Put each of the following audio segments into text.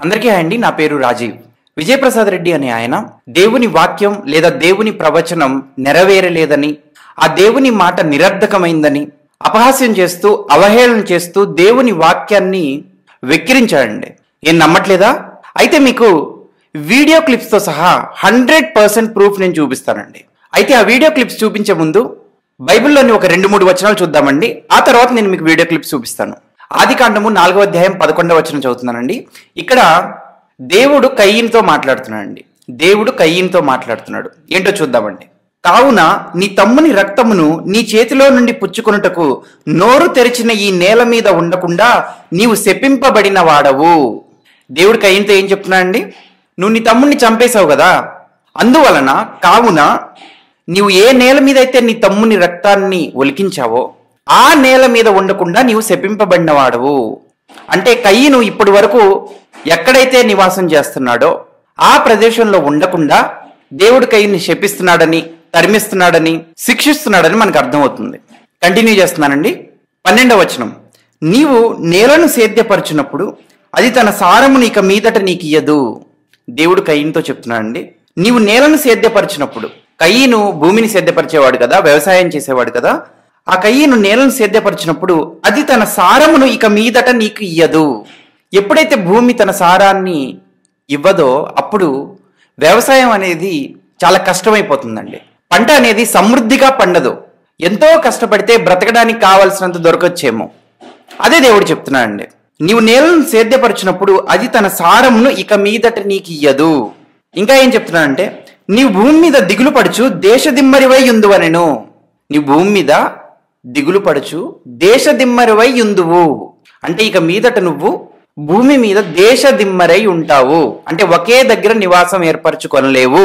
అందరికీ హాయ్ అండి. నా పేరు రాజీవ్. విజయప్రసాద్ రెడ్డి అనే ఆయన దేవుని వాక్యం లేదా దేవుని ప్రవచనం నెరవేరలేదని, ఆ దేవుని మాట నిరర్ధకమైందని అపహాస్యం చేస్తూ అవహేళన చేస్తూ దేవుని వాక్యాన్ని వెక్కిరించాడండి. ఏం నమ్మట్లేదా? అయితే మీకు వీడియో క్లిప్స్తో సహా 100% ప్రూఫ్ నేను చూపిస్తానండి. అయితే ఆ వీడియో క్లిప్స్ చూపించే ముందు బైబిల్లోని ఒక 2-3 వచనాలు చూద్దామండి. ఆ తర్వాత నేను మీకు వీడియో క్లిప్స్ చూపిస్తాను. ఆదికాండము 4వ అధ్యాయం 11వ వచనం చదువుతున్నానండి. ఇక్కడ దేవుడు కయీనుతో మాట్లాడుతున్నాడండి. దేవుడు కయీనుతో మాట్లాడుతున్నాడు. ఏంటో చూద్దామండి. కావున నీ తమ్ముని రక్తమును నీ చేతిలో నుండి పుచ్చుకొనుటకు నోరు తెరిచిన ఈ నేల మీద ఉండకుండా నీవు శపింపబడిన వాడవు. దేవుడు కయీనుతో ఏం చెప్తున్నాడండి? నువ్వు నీ తమ్ముడిని చంపేశావు కదా, అందువలన కావున నీవు ఏ నేల మీద అయితే నీ తమ్ముని రక్తాన్ని ఒలికించావో ఆ నేల మీద ఉండకుండా నీవు శపింపబడిన వాడవు. అంటే కయీను ఇప్పటి వరకు ఎక్కడైతే నివాసం చేస్తున్నాడో ఆ ప్రదేశంలో ఉండకుండా దేవుడు కయీన్ని శపిస్తున్నాడని, తరిమిస్తున్నాడని, శిక్షిస్తున్నాడని మనకు అర్థమవుతుంది. కంటిన్యూ చేస్తున్నానండి. 12వ వచనం, నీవు నేలను సేద్యపరచినప్పుడు అది తన సారమును ఇక మీదట నీకు ఇయ్యదు. దేవుడు కయీనుతో చెప్తున్నాడండి, నీవు నేలను సేద్యపరిచినప్పుడు, కయీను భూమిని సేద్యపరిచేవాడు కదా, వ్యవసాయం చేసేవాడు కదా, ఆ కయీను నేలను సేద్యపరిచినప్పుడు అది తన సారమును ఇక మీదట నీకు ఇయ్యదు. ఎప్పుడైతే భూమి తన సారాన్ని ఇవ్వదో అప్పుడు వ్యవసాయం అనేది చాలా కష్టమైపోతుందండి. పంట అనేది సమృద్ధిగా పండదు. ఎంతో కష్టపడితే బ్రతకడానికి కావలసినంత దొరకొచ్చేమో. అదే దేవుడు చెప్తున్నాడండి, నీవు నేలను సేద్యపరిచినప్పుడు అది తన సారమును ఇక మీదట నీకు ఇయ్యదు. ఇంకా ఏం చెప్తున్నానంటే, నీవు భూమి మీద దిగులు పడుచు దేశదిమ్మరివై యుందువనెను. నీవు భూమి మీద దిగులు పడుచు దేశదిమ్మరివై యుందువు. అంటే ఇక మీదట నువ్వు భూమి మీద దేశదిమ్మరై ఉంటావు. అంటే ఒకే దగ్గర నివాసం ఏర్పరచుకొనలేవు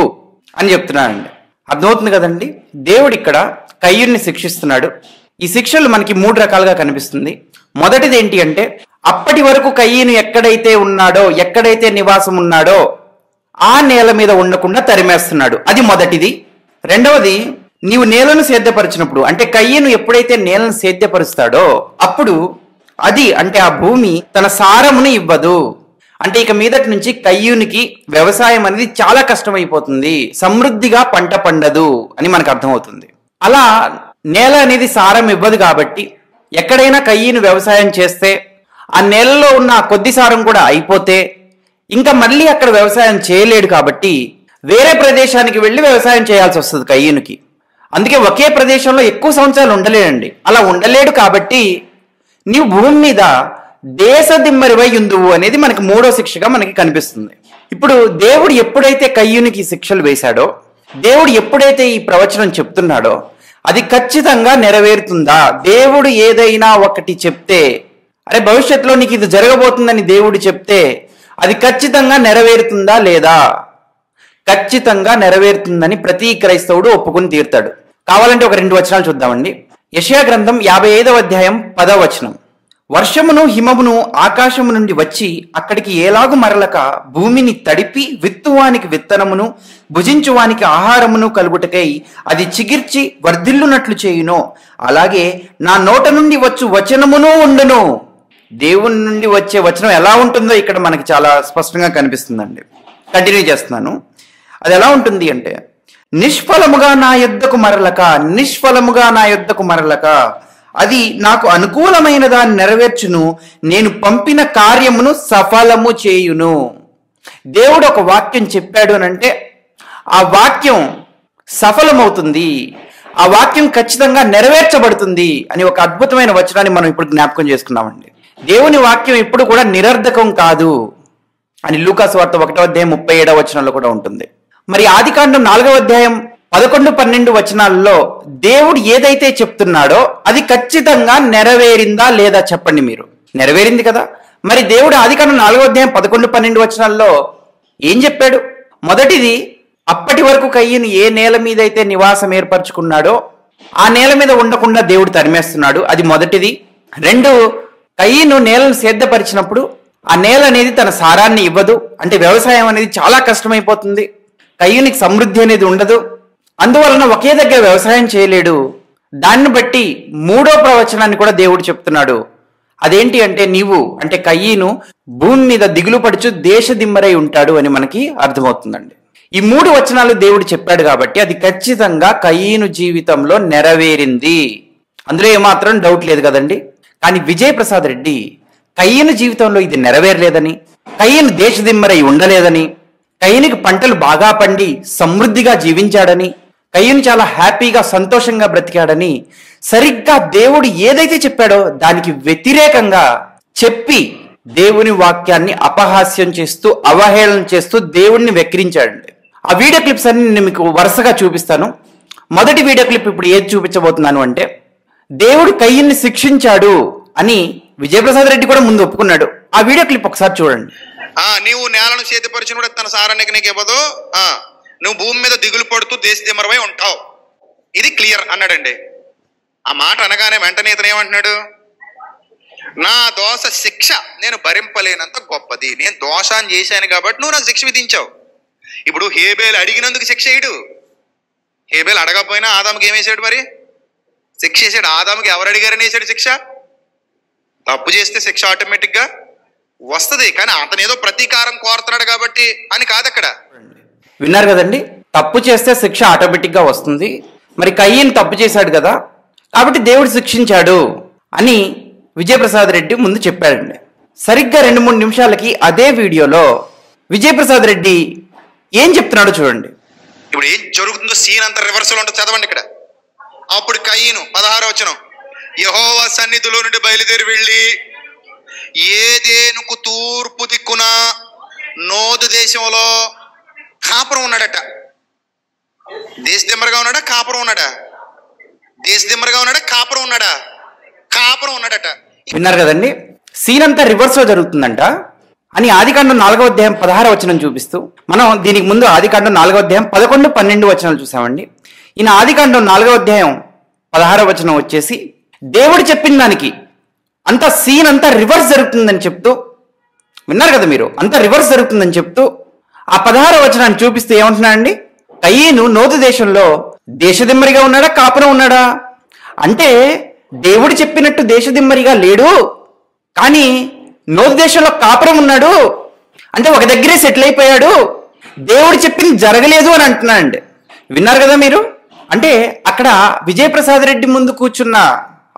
అని చెప్తున్నానండి. అర్థమవుతుంది కదండి? దేవుడు ఇక్కడ కయీనుని శిక్షిస్తున్నాడు. ఈ శిక్షలు మనకి 3 రకాలుగా కనిపిస్తుంది. మొదటిది ఏంటి అంటే, అప్పటి వరకు కయీను ఎక్కడైతే ఉన్నాడో, ఎక్కడైతే నివాసం ఉన్నాడో ఆ నేల మీద ఉండకుండా తరిమేస్తున్నాడు. అది మొదటిది. రెండవది, నీవు నేలను సేద్యపరిచినప్పుడు, అంటే కయీను ఎప్పుడైతే నేలను సేద్యపరుస్తాడో అప్పుడు అది, అంటే ఆ భూమి తన సారమును ఇవ్వదు. అంటే ఇక మీదటి నుంచి కయీనుకి వ్యవసాయం అనేది చాలా కష్టమైపోతుంది, సమృద్ధిగా పంట పండదు అని మనకు అర్థమవుతుంది. అలా నేల అనేది సారం ఇవ్వదు కాబట్టి ఎక్కడైనా కయీను వ్యవసాయం చేస్తే ఆ నేలలో ఉన్న కొద్ది సారం కూడా అయిపోతే ఇంకా మళ్ళీ అక్కడ వ్యవసాయం చేయలేడు కాబట్టి వేరే ప్రదేశానికి వెళ్ళి వ్యవసాయం చేయాల్సి వస్తుంది కయీనుకి. అందుకే ఒకే ప్రదేశంలో ఎక్కువ సంవత్సరాలు ఉండలేడండి. అలా ఉండలేడు కాబట్టి నీవు భూమి మీద దేశదిమ్మరివై యుందువు అనేది మనకి 3వ శిక్షగా మనకి కనిపిస్తుంది. ఇప్పుడు దేవుడు ఎప్పుడైతే కయీనుకి శిక్షలు వేశాడో, దేవుడు ఎప్పుడైతే ఈ ప్రవచనం చెప్తున్నాడో అది ఖచ్చితంగా నెరవేరుతుందా? దేవుడు ఏదైనా ఒకటి చెప్తే, అరే భవిష్యత్తులో నీకు ఇది జరగబోతుందని దేవుడు చెప్తే అది ఖచ్చితంగా నెరవేరుతుందా లేదా? ఖచ్చితంగా నెరవేరుతుందని ప్రతి క్రైస్తవుడు ఒప్పుకుని తీరుతాడు. కావాలంటే ఒక 2 వచనాలు చూద్దామండి. యెషయా గ్రంథం 55వ అధ్యాయం 10వ వచనం, వర్షమును హిమమును ఆకాశము నుండి వచ్చి అక్కడికి ఏలాగు మరలక భూమిని తడిపి విత్తువానికి విత్తనమును భుజించువానికి ఆహారమును కలుగుటకై అది చిగిర్చి వర్ధిల్లునట్లు చేయును, అలాగే నా నోట నుండి వచ్చు వచనమును ఉండును. దేవుని నుండి వచ్చే వచనం ఎలా ఉంటుందో ఇక్కడ మనకి చాలా స్పష్టంగా కనిపిస్తుందండి. కంటిన్యూ చేస్తున్నాను. అది ఎలా ఉంటుంది అంటే, నిష్ఫలముగా నా యొద్దకు మరలక, నిష్ఫలముగా నా యొద్దకు మరలక అది నాకు అనుకూలమైన దాన్ని నెరవేర్చును, నేను పంపిన కార్యమును సఫలము చేయును. దేవుడు ఒక వాక్యం చెప్పాడు అని అంటే ఆ వాక్యం సఫలమవుతుంది, ఆ వాక్యం ఖచ్చితంగా నెరవేర్చబడుతుంది అని ఒక అద్భుతమైన వచనాన్ని మనం ఇప్పుడు జ్ఞాపకం చేసుకున్నామండి. దేవుని వాక్యం ఎప్పుడు కూడా నిరర్ధకం కాదు అని లూకాసు వార్త 1వ అధ్యాయం 37వ వచనంలో కూడా ఉంటుంది. మరి ఆదికాండం 4వ అధ్యాయం 11-12 వచనాల్లో దేవుడు ఏదైతే చెప్తున్నాడో అది ఖచ్చితంగా నెరవేరిందా లేదా చెప్పండి మీరు. నెరవేరింది కదా. మరి దేవుడు ఆదికాండం 4వ అధ్యాయం 11-12 వచనాల్లో ఏం చెప్పాడు? మొదటిది, అప్పటి వరకు కయీను ఏ నేల మీద అయితే నివాసం ఏర్పరచుకున్నాడో ఆ నేల మీద ఉండకుండా దేవుడు తరిమేస్తున్నాడు. అది మొదటిది. 2, కయీను నేలను సేద్యపరిచినప్పుడు ఆ నేల అనేది తన సారాన్ని ఇవ్వదు. అంటే వ్యవసాయం అనేది చాలా కష్టమైపోతుంది, కయీనుకి సమృద్ధి అనేది ఉండదు, అందువలన ఒకే దగ్గర వ్యవసాయం చేయలేడు. దాన్ని బట్టి 3వ ప్రవచనాన్ని కూడా దేవుడు చెప్తున్నాడు, అదేంటి అంటే నీవు అంటే కయ్యను భూమి మీద దిగులు పడుచు దేశదిమ్మరై ఉంటాడు అని మనకి అర్థమవుతుందండి. ఈ 3 వచనాలు దేవుడు చెప్పాడు కాబట్టి అది ఖచ్చితంగా కయ్యను జీవితంలో నెరవేరింది, అందులో ఏమాత్రం డౌట్ లేదు కదండి. కానీ విజయప్రసాద్ రెడ్డి కయ్యను జీవితంలో ఇది నెరవేరలేదని, కయ్యను దేశదిమ్మరై ఉండలేదని, కయ్యనికి పంటలు బాగా పండి సమృద్ధిగా జీవించాడని, కయ్యను చాలా హ్యాపీగా సంతోషంగా బ్రతికాడని సరిగ్గా దేవుడు ఏదైతే చెప్పాడో దానికి వ్యతిరేకంగా చెప్పి దేవుని వాక్యాన్ని అపహాస్యం చేస్తూ అవహేళన చేస్తూ దేవుడిని వెక్కిరించాడండి. ఆ వీడియో క్లిప్స్ అన్ని నేను మీకు వరుసగా చూపిస్తాను. మొదటి వీడియో క్లిప్ ఇప్పుడు ఏది చూపించబోతున్నాను అంటే, దేవుడు కయ్యన్ని శిక్షించాడు అని విజయప్రసాద్ రెడ్డి కూడా ముందు ఒప్పుకున్నాడు. ఆ వీడియో క్లిప్ ఒకసారి చూడండి. నీవు నేలను చేతిపరిచినప్పుడు తన సారానికి నీకు ఇవ్వదు, నువ్వు భూమి మీద దిగులు పడుతూ దేశదిమ్మరమై ఉంటావు, ఇది క్లియర్ అన్నాడండి. ఆ మాట అనగానే వెంటనే ఇతను ఏమంటున్నాడు, నా దోష శిక్ష నేను భరింపలేనంత గొప్పది, నేను దోషాన్ని చేశాను కాబట్టి నువ్వు నాకు శిక్ష విధించావు. ఇప్పుడు హేబేలు అడిగినందుకు శిక్ష వేయడు, హేబేలు అడగకపోయినా ఆదాముకి ఏం వేసాడు, మరి శిక్ష వేసాడు. ఆదాముకి ఎవరు అడిగారని వేసాడు శిక్ష? తప్పు చేస్తే శిక్ష ఆటోమేటిక్ గా వస్తుంది, కానీ అతను ఏదో ప్రతీకారం కోరుతున్నాడు కాబట్టి అని కాదు అక్కడ. విన్నారు కదండి, తప్పు చేస్తే శిక్ష ఆటోమేటిక్ గా వస్తుంది. మరి కయ్యను తప్పు చేశాడు కదా కాబట్టి దేవుడు శిక్షించాడు అని విజయప్రసాద్ రెడ్డి ముందు చెప్పాడండి. సరిగ్గా 2-3 నిమిషాలకి అదే వీడియోలో విజయప్రసాద్ రెడ్డి ఏం చెప్తున్నాడో చూడండి. ఇప్పుడు ఏం జరుగుతుందో సీన్ అంతా రివర్సల్ ఉంటుంది, చదవండి ఇక్కడ. అప్పుడు కయ్యను 16వ వచనం, యెహోవా సన్నిధిలో నుండి బయలుదేరి వెళ్ళి ఏదేనుకు తూర్పు దిక్కున నోదు దేశంలో కాపురం ఉన్నాడట. దేశదిమ్మరగా ఉన్నాడా, కాపురం ఉన్నాడా? దేశదిమ్మరగా ఉన్నాడా, కాపురం ఉన్నాడా? కాపురం ఉన్నాడట. విన్నారు కదండి, సీన్ అంతా రివర్స్ లో జరుగుతుందంట అని ఆదికాండం 4వ అధ్యాయం 16వ వచనం చూపిస్తూ, మనం దీనికి ముందు ఆదికాండం 4వ అధ్యాయం 11, 12 వచనాలు చూసామండి. ఈయన ఆదికాండం 4వ అధ్యాయం 16వ వచనం వచ్చేసి దేవుడు చెప్పిన దానికి అంత సీన్ అంతా రివర్స్ జరుగుతుందని చెప్తూ, విన్నారు కదా మీరు, అంతా రివర్స్ జరుగుతుందని చెప్తూ ఆ 16వ వచనాన్ని చూపిస్తూ ఏమంటున్నాడండి, కయ్యను నోదు దేశంలో దేశదిమ్మరిగా ఉన్నాడా, కాపురం ఉన్నాడా అంటే దేవుడు చెప్పినట్టు దేశదిమ్మరిగా లేడు, కానీ నోదు దేశంలో కాపురం ఉన్నాడు అంటే ఒక దగ్గరే సెటిల్ అయిపోయాడు, దేవుడు చెప్పింది జరగలేదు అని అంటున్నాడండి. విన్నారు కదా మీరు, అంటే అక్కడ విజయప్రసాద్ రెడ్డి ముందు కూర్చున్న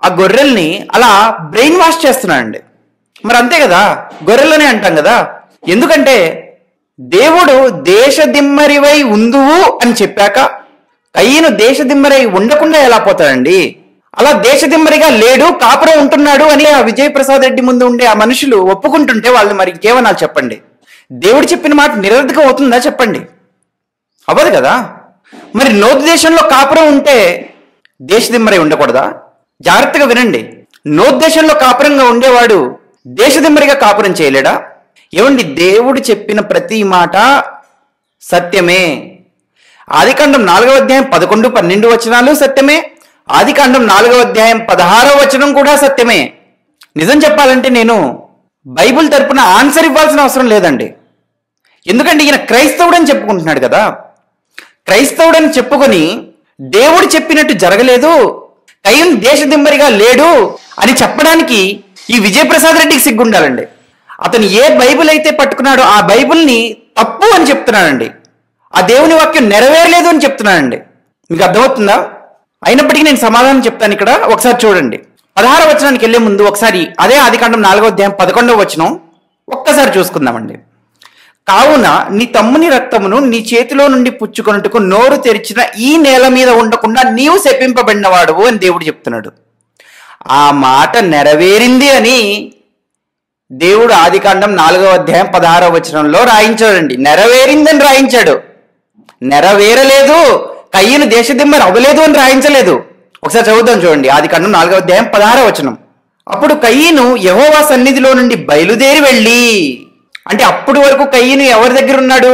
ఆ గొర్రెల్ని అలా బ్రెయిన్ వాష్ చేస్తున్నాడండి. మరి అంతే కదా, గొర్రెలనే అంటాం కదా. ఎందుకంటే దేవుడు దేశదిమ్మరివై ఉందువు అని చెప్పాక కయ్యను దేశదిమ్మరై ఉండకుండా ఎలా పోతాడండి? అలా దేశదిమ్మరిగా లేడు, కాపురం ఉంటున్నాడు అని ఆ విజయప్రసాద్ రెడ్డి ముందు ఉండే ఆ మనుషులు ఒప్పుకుంటుంటే వాళ్ళు మరి ఇంకేమన్నా చెప్పండి? దేవుడు చెప్పిన మాట నిరర్థకం అవుతుందా చెప్పండి? అవ్వదు కదా. మరి నోదు దేశంలో కాపురం ఉంటే దేశదిమ్మరై ఉండకూడదా? జాగ్రత్తగా వినండి, నోదు దేశంలో కాపురంగా ఉండేవాడు దేశదిమ్మరిగా కాపురం చేయలేడా? ఏమండి, దేవుడు చెప్పిన ప్రతి మాట సత్యమే. ఆదికాండం 4వ అధ్యాయం 11, 12 వచనాలు సత్యమే. ఆదికాండం 4వ అధ్యాయం 16వ వచనం కూడా సత్యమే. నిజం చెప్పాలంటే నేను బైబిల్ తరపున ఆన్సర్ ఇవ్వాల్సిన అవసరం లేదండి. ఎందుకంటే ఈయన క్రైస్తవుడని చెప్పుకుంటున్నాడు కదా. క్రైస్తవుడని చెప్పుకొని దేవుడు చెప్పినట్టు జరగలేదు, కయ్యను దేశదిమ్మరిగా లేడు అని చెప్పడానికి ఈ విజయప్రసాద్ రెడ్డికి సిగ్గుండాలండి. అతను ఏ బైబిల్ అయితే పట్టుకున్నాడో ఆ బైబిల్ని తప్పు అని చెప్తున్నాడండి. ఆ దేవుని వాక్యం నెరవేరలేదు అని చెప్తున్నాడండి. మీకు అర్థమవుతుందా? అయినప్పటికీ నేను సమాధానం చెప్తాను ఇక్కడ. ఒకసారి చూడండి, 16వ వచనానికి వెళ్లే ముందు ఒకసారి అదే ఆదికాండం 4వ అధ్యాయం 11వ వచనం ఒక్కసారి చూసుకుందామండి. కావున నీ తమ్ముని రక్తమును నీ చేతిలో నుండి పుచ్చుకొనుటకు నోరు తెరిచిన ఈ నేల మీద ఉండకుండా నీవు శపింపబడినవాడువు అని దేవుడు చెప్తున్నాడు. ఆ మాట నెరవేరింది అని దేవుడు ఆదికాండం 4వ అధ్యాయం 16వ వచనంలో రాయించాడండి. నెరవేరిందని రాయించాడు, నెరవేరలేదు, కయ్యను దేశదిమ్మరి అవ్వలేదు అని రాయించలేదు. ఒకసారి చదువుతాం చూడండి, ఆదికాండం 4వ అధ్యాయం 16వ వచనం. అప్పుడు కయ్యను యెహోవా సన్నిధిలో నుండి బయలుదేరి వెళ్ళి, అంటే అప్పుడు వరకు కయ్యను ఎవరి దగ్గర ఉన్నాడు?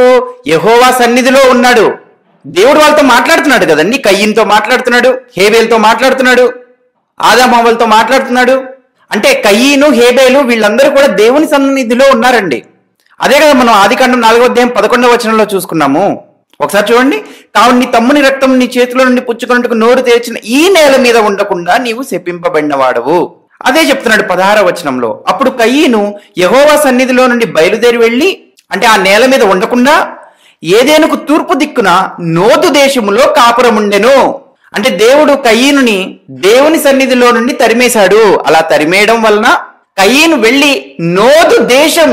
యెహోవా సన్నిధిలో ఉన్నాడు. దేవుడు వాళ్ళతో మాట్లాడుతున్నాడు కదండి, కయ్యనుతో మాట్లాడుతున్నాడు, హేబేలుతో మాట్లాడుతున్నాడు, ఆదామవ్వలతో మాట్లాడుతున్నాడు. అంటే కయ్యను, హేబేలు వీళ్ళందరూ కూడా దేవుని సన్నిధిలో ఉన్నారండి. అదే కదా మనం ఆదికాండం 4వ అధ్యాయం 11వ వచనంలో చూసుకున్నాము. ఒకసారి చూడండి, కావున నీ తమ్ముని రక్తం నీ చేతిలో నుండి పుచ్చుకొనుటకు నోరు తెరిచిన ఈ నేల మీద ఉండకుండా నీవు శపింపబడిన వాడవు అదే చెప్తున్నాడు 16వ వచనంలో. అప్పుడు కయీను యెహోవా సన్నిధిలో నుండి బయలుదేరి వెళ్ళి, అంటే ఆ నేల మీద ఉండకుండా ఏదేనుకు తూర్పు దిక్కున నోదు దేశములో కాపురం ఉండెను. అంటే దేవుడు కయీనుని దేవుని సన్నిధిలో నుండి తరిమేశాడు. అలా తరిమేయడం వలన కయీను వెళ్ళి నోదు దేశం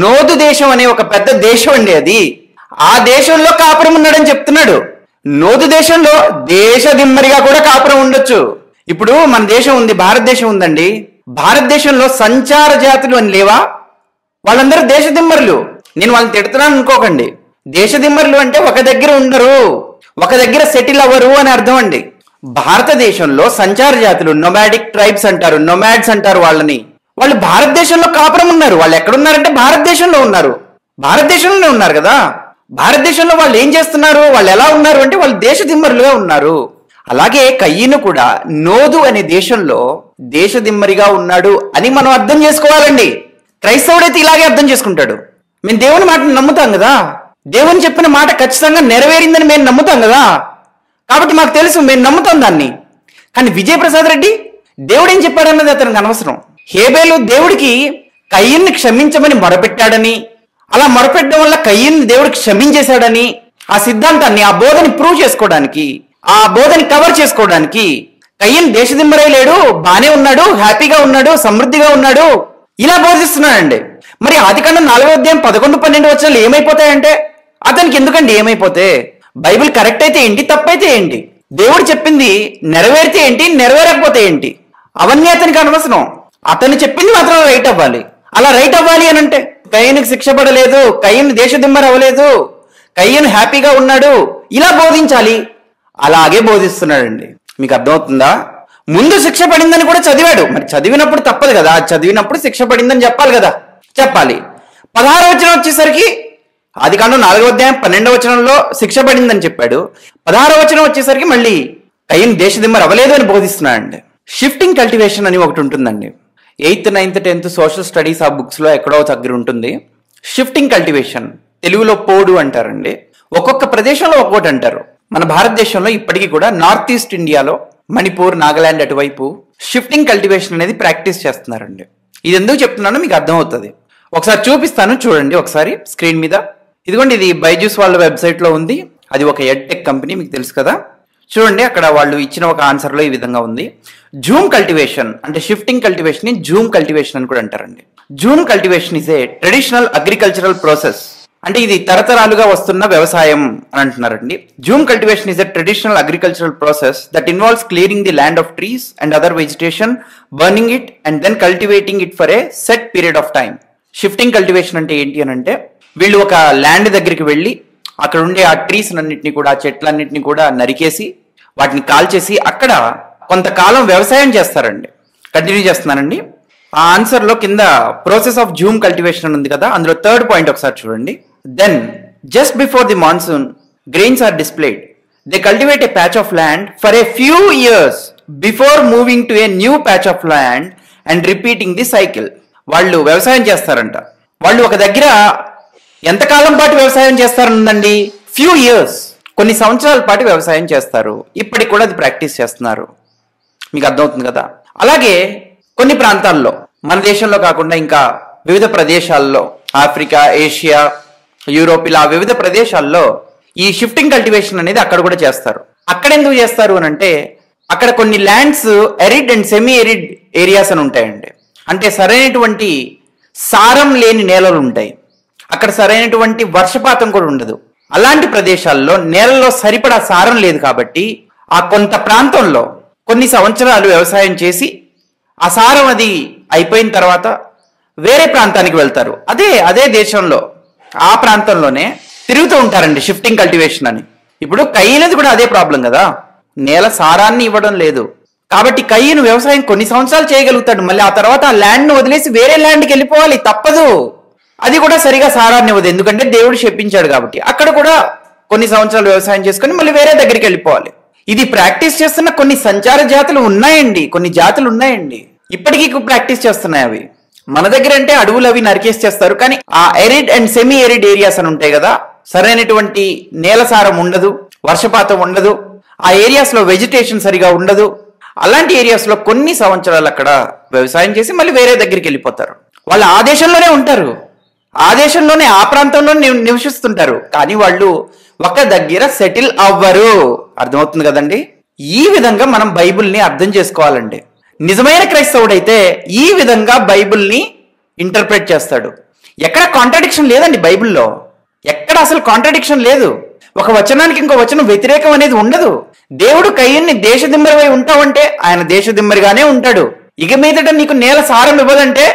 నోదు దేశం అనే ఒక పెద్ద దేశం అండి అది. ఆ దేశంలో కాపురం ఉన్నాడని చెప్తున్నాడు. నోదు దేశంలో దేశదిమ్మరిగా కూడా కాపురం ఉండొచ్చు. ఇప్పుడు మన దేశం ఉంది, భారతదేశం ఉందండి. భారతదేశంలో సంచార జాతులు అని లేవా? వాళ్ళందరూ దేశదిమ్మరులు. నేను వాళ్ళని తిడుతున్నాను అనుకోకండి. దేశదిమ్మరులు అంటే ఒక దగ్గర ఉండరు, ఒక దగ్గర సెటిల్ అవ్వరు అని అర్థం అండి. భారతదేశంలో సంచార జాతులు, నొమాడిక్ ట్రైబ్స్ అంటారు, నొమాడ్స్ అంటారు వాళ్ళని. వాళ్ళు భారతదేశంలో కాపురం ఉన్నారు. వాళ్ళు ఎక్కడున్నారంటే భారతదేశంలో ఉన్నారు. భారతదేశంలోనే ఉన్నారు కదా. భారతదేశంలో వాళ్ళు ఏం చేస్తున్నారు, వాళ్ళు ఎలా ఉన్నారు అంటే వాళ్ళు దేశదిమ్మరులుగా ఉన్నారు. అలాగే కయీను కూడా నోదు అనే దేశంలో దేశదిమ్మరిగా ఉన్నాడు అని మనం అర్థం చేసుకోవాలండి. క్రైస్తవుడైతే ఇలాగే అర్థం చేసుకుంటాడు. మేము దేవుని మాటను నమ్ముతాం కదా, దేవుని చెప్పిన మాట ఖచ్చితంగా నెరవేరిందని మేము నమ్ముతాం కదా, కాబట్టి మాకు తెలుసు, మేము నమ్ముతాం దాన్ని. కానీ విజయప్రసాద్ రెడ్డి దేవుడు ఏం చెప్పాడన్నది అతనికి అనవసరం. హేబేలు దేవుడికి కయీన్ని క్షమించమని మొరపెట్టాడని, అలా మొరపెట్టడం వల్ల కయీన్ని దేవుడికి క్షమించేశాడని, ఆ సిద్ధాంతాన్ని, ఆ బోధని ప్రూవ్ చేసుకోవడానికి, ఆ బోధని కవర్ చేసుకోవడానికి కయీన్ దేశదిమ్మరై లేడు, బానే ఉన్నాడు, హ్యాపీగా ఉన్నాడు, సమృద్ధిగా ఉన్నాడు, ఇలా బోధిస్తున్నాడండి. మరి ఆదికాండం 4వ అధ్యాయం 11-12 వచనాలు ఏమైపోతాయంటే అతనికి ఎందుకండి ఏమైపోతే? బైబిల్ కరెక్ట్ అయితే ఏంటి, తప్పైతే ఏంటి? దేవుడు చెప్పింది నెరవేరితే ఏంటి, నెరవేరకపోతే ఏంటి? అవన్నీ అతనికి అనవసరం. అతను చెప్పింది మాత్రం రైట్ అవ్వాలి. అలా రైట్ అవ్వాలి అని అంటే కయీనుకి శిక్ష పడలేదు, కయీను దేశదిమ్మర అవ్వలేదు, కయీను హ్యాపీగా ఉన్నాడు, ఇలా బోధించాలి. అలాగే బోధిస్తున్నాడండి. మీకు అర్థమవుతుందా? ముందు శిక్ష పడిందని కూడా చదివాడు. మరి చదివినప్పుడు తప్పదు కదా, చదివినప్పుడు శిక్ష పడిందని చెప్పాలి కదా, చెప్పాలి. 16వ వచనం వచ్చేసరికి ఆదికాండం 4వ అధ్యాయం 12వ వచనంలో శిక్ష పడిందని చెప్పాడు. 16వ వచనం వచ్చేసరికి మళ్ళీ కయీను దేశదిమ్మర అవ్వలేదు అని బోధిస్తున్నాడండి. షిఫ్టింగ్ కల్టివేషన్ అని ఒకటి ఉంటుందండి. 8th, 9th, 10th social studies ఆ బుక్స్ లో ఎక్కడో దగ్గర ఉంటుంది. షిఫ్టింగ్ కల్టివేషన్, తెలుగులో పోడు అంటారండి. ఒక్కొక్క ప్రదేశంలో ఒక్కొక్కటి అంటారు. మన భారతదేశంలో ఇప్పటికీ కూడా నార్త్ ఈస్ట్ ఇండియాలో మణిపూర్, నాగాలాండ్ అటువైపు షిఫ్టింగ్ కల్టివేషన్ అనేది ప్రాక్టీస్ చేస్తున్నారండి. ఇది ఎందుకు చెప్తున్నానో మీకు అర్థమవుతుంది. ఒకసారి చూపిస్తాను, చూడండి ఒకసారి స్క్రీన్ మీద. ఇదిగోండి, ఇది బైజూస్ వాళ్ళ వెబ్సైట్ లో ఉంది. అది ఒక ఎడ్టెక్ కంపెనీ, మీకు తెలుసు కదా. చూడండి, అక్కడ వాళ్ళు ఇచ్చిన ఒక ఆన్సర్ లో ఈ విధంగా ఉంది. జూమ్ కల్టివేషన్ అంటే షిఫ్టింగ్ కల్టివేషన్ ని జూమ్ కల్టివేషన్ అని కూడా అంటారండి. Jhum cultivation is a traditional agricultural process. అంటే ఇది తరతరాలుగా వస్తున్న వ్యవసాయం అని అంటున్నారండి. Jhum cultivation is a traditional agricultural process that involves clearing the land of trees and other vegetation, burning it and then cultivating it for a set period of time. Shifting cultivation అంటే ఏంటి అని అంటే, వీళ్ళు ఒక ల్యాండ్ దగ్గరికి వెళ్ళి అక్కడ ఉండే ఆ ట్రీస్ అన్నింటినీ కూడా, ఆ చెట్లన్నింటినీ కూడా నరికేసి వాటిని కాల్చేసి అక్కడ కొంతకాలం వ్యవసాయం చేస్తారండి. కంటిన్యూ చేస్తున్నానండి. ఆ ఆన్సర్ లో కింద ప్రాసెస్ ఆఫ్ జూమ్ కల్టివేషన్ అని ఉంది కదా, అందులో 3rd పాయింట్ ఒకసారి చూడండి. Then just before the monsoon grains are displayed. They cultivate a patch of land for a few years before moving to a new patch of land and repeating the cycle. వాళ్ళు వ్యవసాయం చేస్తారంట. వాళ్ళు ఒక దగ్గర ఎంతకాలం పాటు వ్యవసాయం చేస్తారనుందండి? ఫ్యూ ఇయర్స్, కొన్ని సంవత్సరాల పాటు వ్యవసాయం చేస్తారు. ఇప్పటికి కూడా అది ప్రాక్టీస్ చేస్తున్నారు. మీకు అర్థమవుతుంది కదా. అలాగే కొన్ని ప్రాంతాల్లో, మన దేశంలో కాకుండా ఇంకా వివిధ ప్రదేశాల్లో, ఆఫ్రికా, ఏషియా, యూరోప్, ఇలా వివిధ ప్రదేశాల్లో ఈ షిఫ్టింగ్ కల్టివేషన్ అనేది అక్కడ కూడా చేస్తారు. అక్కడ ఎందుకు చేస్తారు అని అంటే, అక్కడ కొన్ని lands arid and semi arid areas అని ఉంటాయండి. అంటే సరైనటువంటి సారం లేని నేలలు ఉంటాయి. అక్కడ సరైనటువంటి వర్షపాతం కూడా ఉండదు. అలాంటి ప్రదేశాల్లో నేలలో సరిపడా సారం లేదు కాబట్టి ఆ కొంత ప్రాంతంలో కొన్ని సంవత్సరాలు వ్యవసాయం చేసి ఆ సారం అది అయిపోయిన తర్వాత వేరే ప్రాంతానికి వెళ్తారు. అదే దేశంలో, ఆ ప్రాంతంలోనే తిరుగుతూ ఉంటారండి షిఫ్టింగ్ కల్టివేషన్ అని. ఇప్పుడు కయీనుది కూడా అదే ప్రాబ్లం కదా, నేల సారాన్ని ఇవ్వడం లేదు కాబట్టి కయీను వ్యవసాయం కొన్ని సంవత్సరాలు చేయగలుగుతాడు. మళ్ళీ ఆ తర్వాత ఆ ల్యాండ్ ను వదిలేసి వేరే ల్యాండ్కి వెళ్ళిపోవాలి, తప్పదు. అది కూడా సరిగా సారాన్ని ఇవ్వదు, ఎందుకంటే దేవుడు చెప్పించాడు కాబట్టి. అక్కడ కూడా కొన్ని సంవత్సరాలు వ్యవసాయం చేసుకుని మళ్ళీ వేరే దగ్గరికి వెళ్ళిపోవాలి. ఇది ప్రాక్టీస్ చేస్తున్న కొన్ని సంచార జాతులు ఉన్నాయండి, కొన్ని జాతులు ఉన్నాయండి, ఇప్పటికీ ప్రాక్టీస్ చేస్తున్నాయి. అవి మన దగ్గర అంటే అడవులు అవి నరికేసి చేస్తారు. కానీ ఆ arid and semi arid areas అని ఉంటాయి కదా, సరైనటువంటి నేల సారం ఉండదు, వర్షపాతం ఉండదు, ఆ ఏరియాస్ లో వెజిటేషన్ సరిగా ఉండదు. అలాంటి ఏరియాస్లో కొన్ని సంవత్సరాలు అక్కడ వ్యవసాయం చేసి మళ్ళీ వేరే దగ్గరికి వెళ్ళిపోతారు. వాళ్ళు ఆ దేశంలోనే ఉంటారు, ఆ దేశంలోనే ఆ ప్రాంతంలో నివసిస్తుంటారు, కానీ వాళ్ళు ఒక దగ్గర సెటిల్ అవ్వరు. అర్థమవుతుంది కదండి? ఈ విధంగా మనం బైబిల్ని అర్థం చేసుకోవాలండి. నిజమైన క్రైస్తవుడైతే ఈ విధంగా బైబిల్ని ఇంటర్ప్రెట్ చేస్తాడు. ఎక్కడ కాంట్రాడిక్షన్ లేదండి బైబిల్లో, ఎక్కడ అసలు కాంట్రాడిక్షన్ లేదు. ఒక వచనానికి ఇంకో వచనం వ్యతిరేకం అనేది ఉండదు. దేవుడు కయ్యన్ని దేశదిమ్మరివై ఉంటావంటే ఆయన దేశదిమ్మరిగానే ఉంటాడు. ఇక మీదట నీకు నేల సారం ఇవ్వదంటే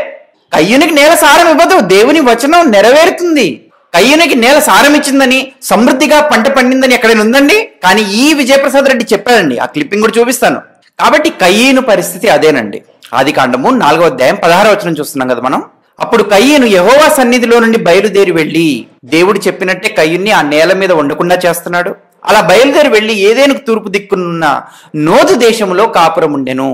కయ్యునికి నేల సారం ఇవ్వదు, దేవుని వచనం నెరవేరుతుంది. కయ్యునికి నేల సారం ఇచ్చిందని, సమృద్ధిగా పంట పండిందని ఎక్కడైనా ఉందండి? కానీ ఈ విజయప్రసాద్ రెడ్డి చెప్పాడండి. ఆ క్లిప్పింగ్ కూడా చూపిస్తాను. కాబట్టి కయ్యను పరిస్థితి అదేనండి. ఆదికాండము 4వ అధ్యాయం 16వ వచనం చూస్తున్నాం కదా మనం. అప్పుడు కయ్యను యెహోవా సన్నిధిలో నుండి బయలుదేరి వెళ్ళి, దేవుడు చెప్పినట్టే కయ్యుని ఆ నేల మీద ఉండకుండా చేస్తున్నాడు. అలా బయలుదేరి వెళ్ళి ఏదేనుకు తూర్పు దిక్కునున్న నోదు దేశంలో కాపురం ఉండెను.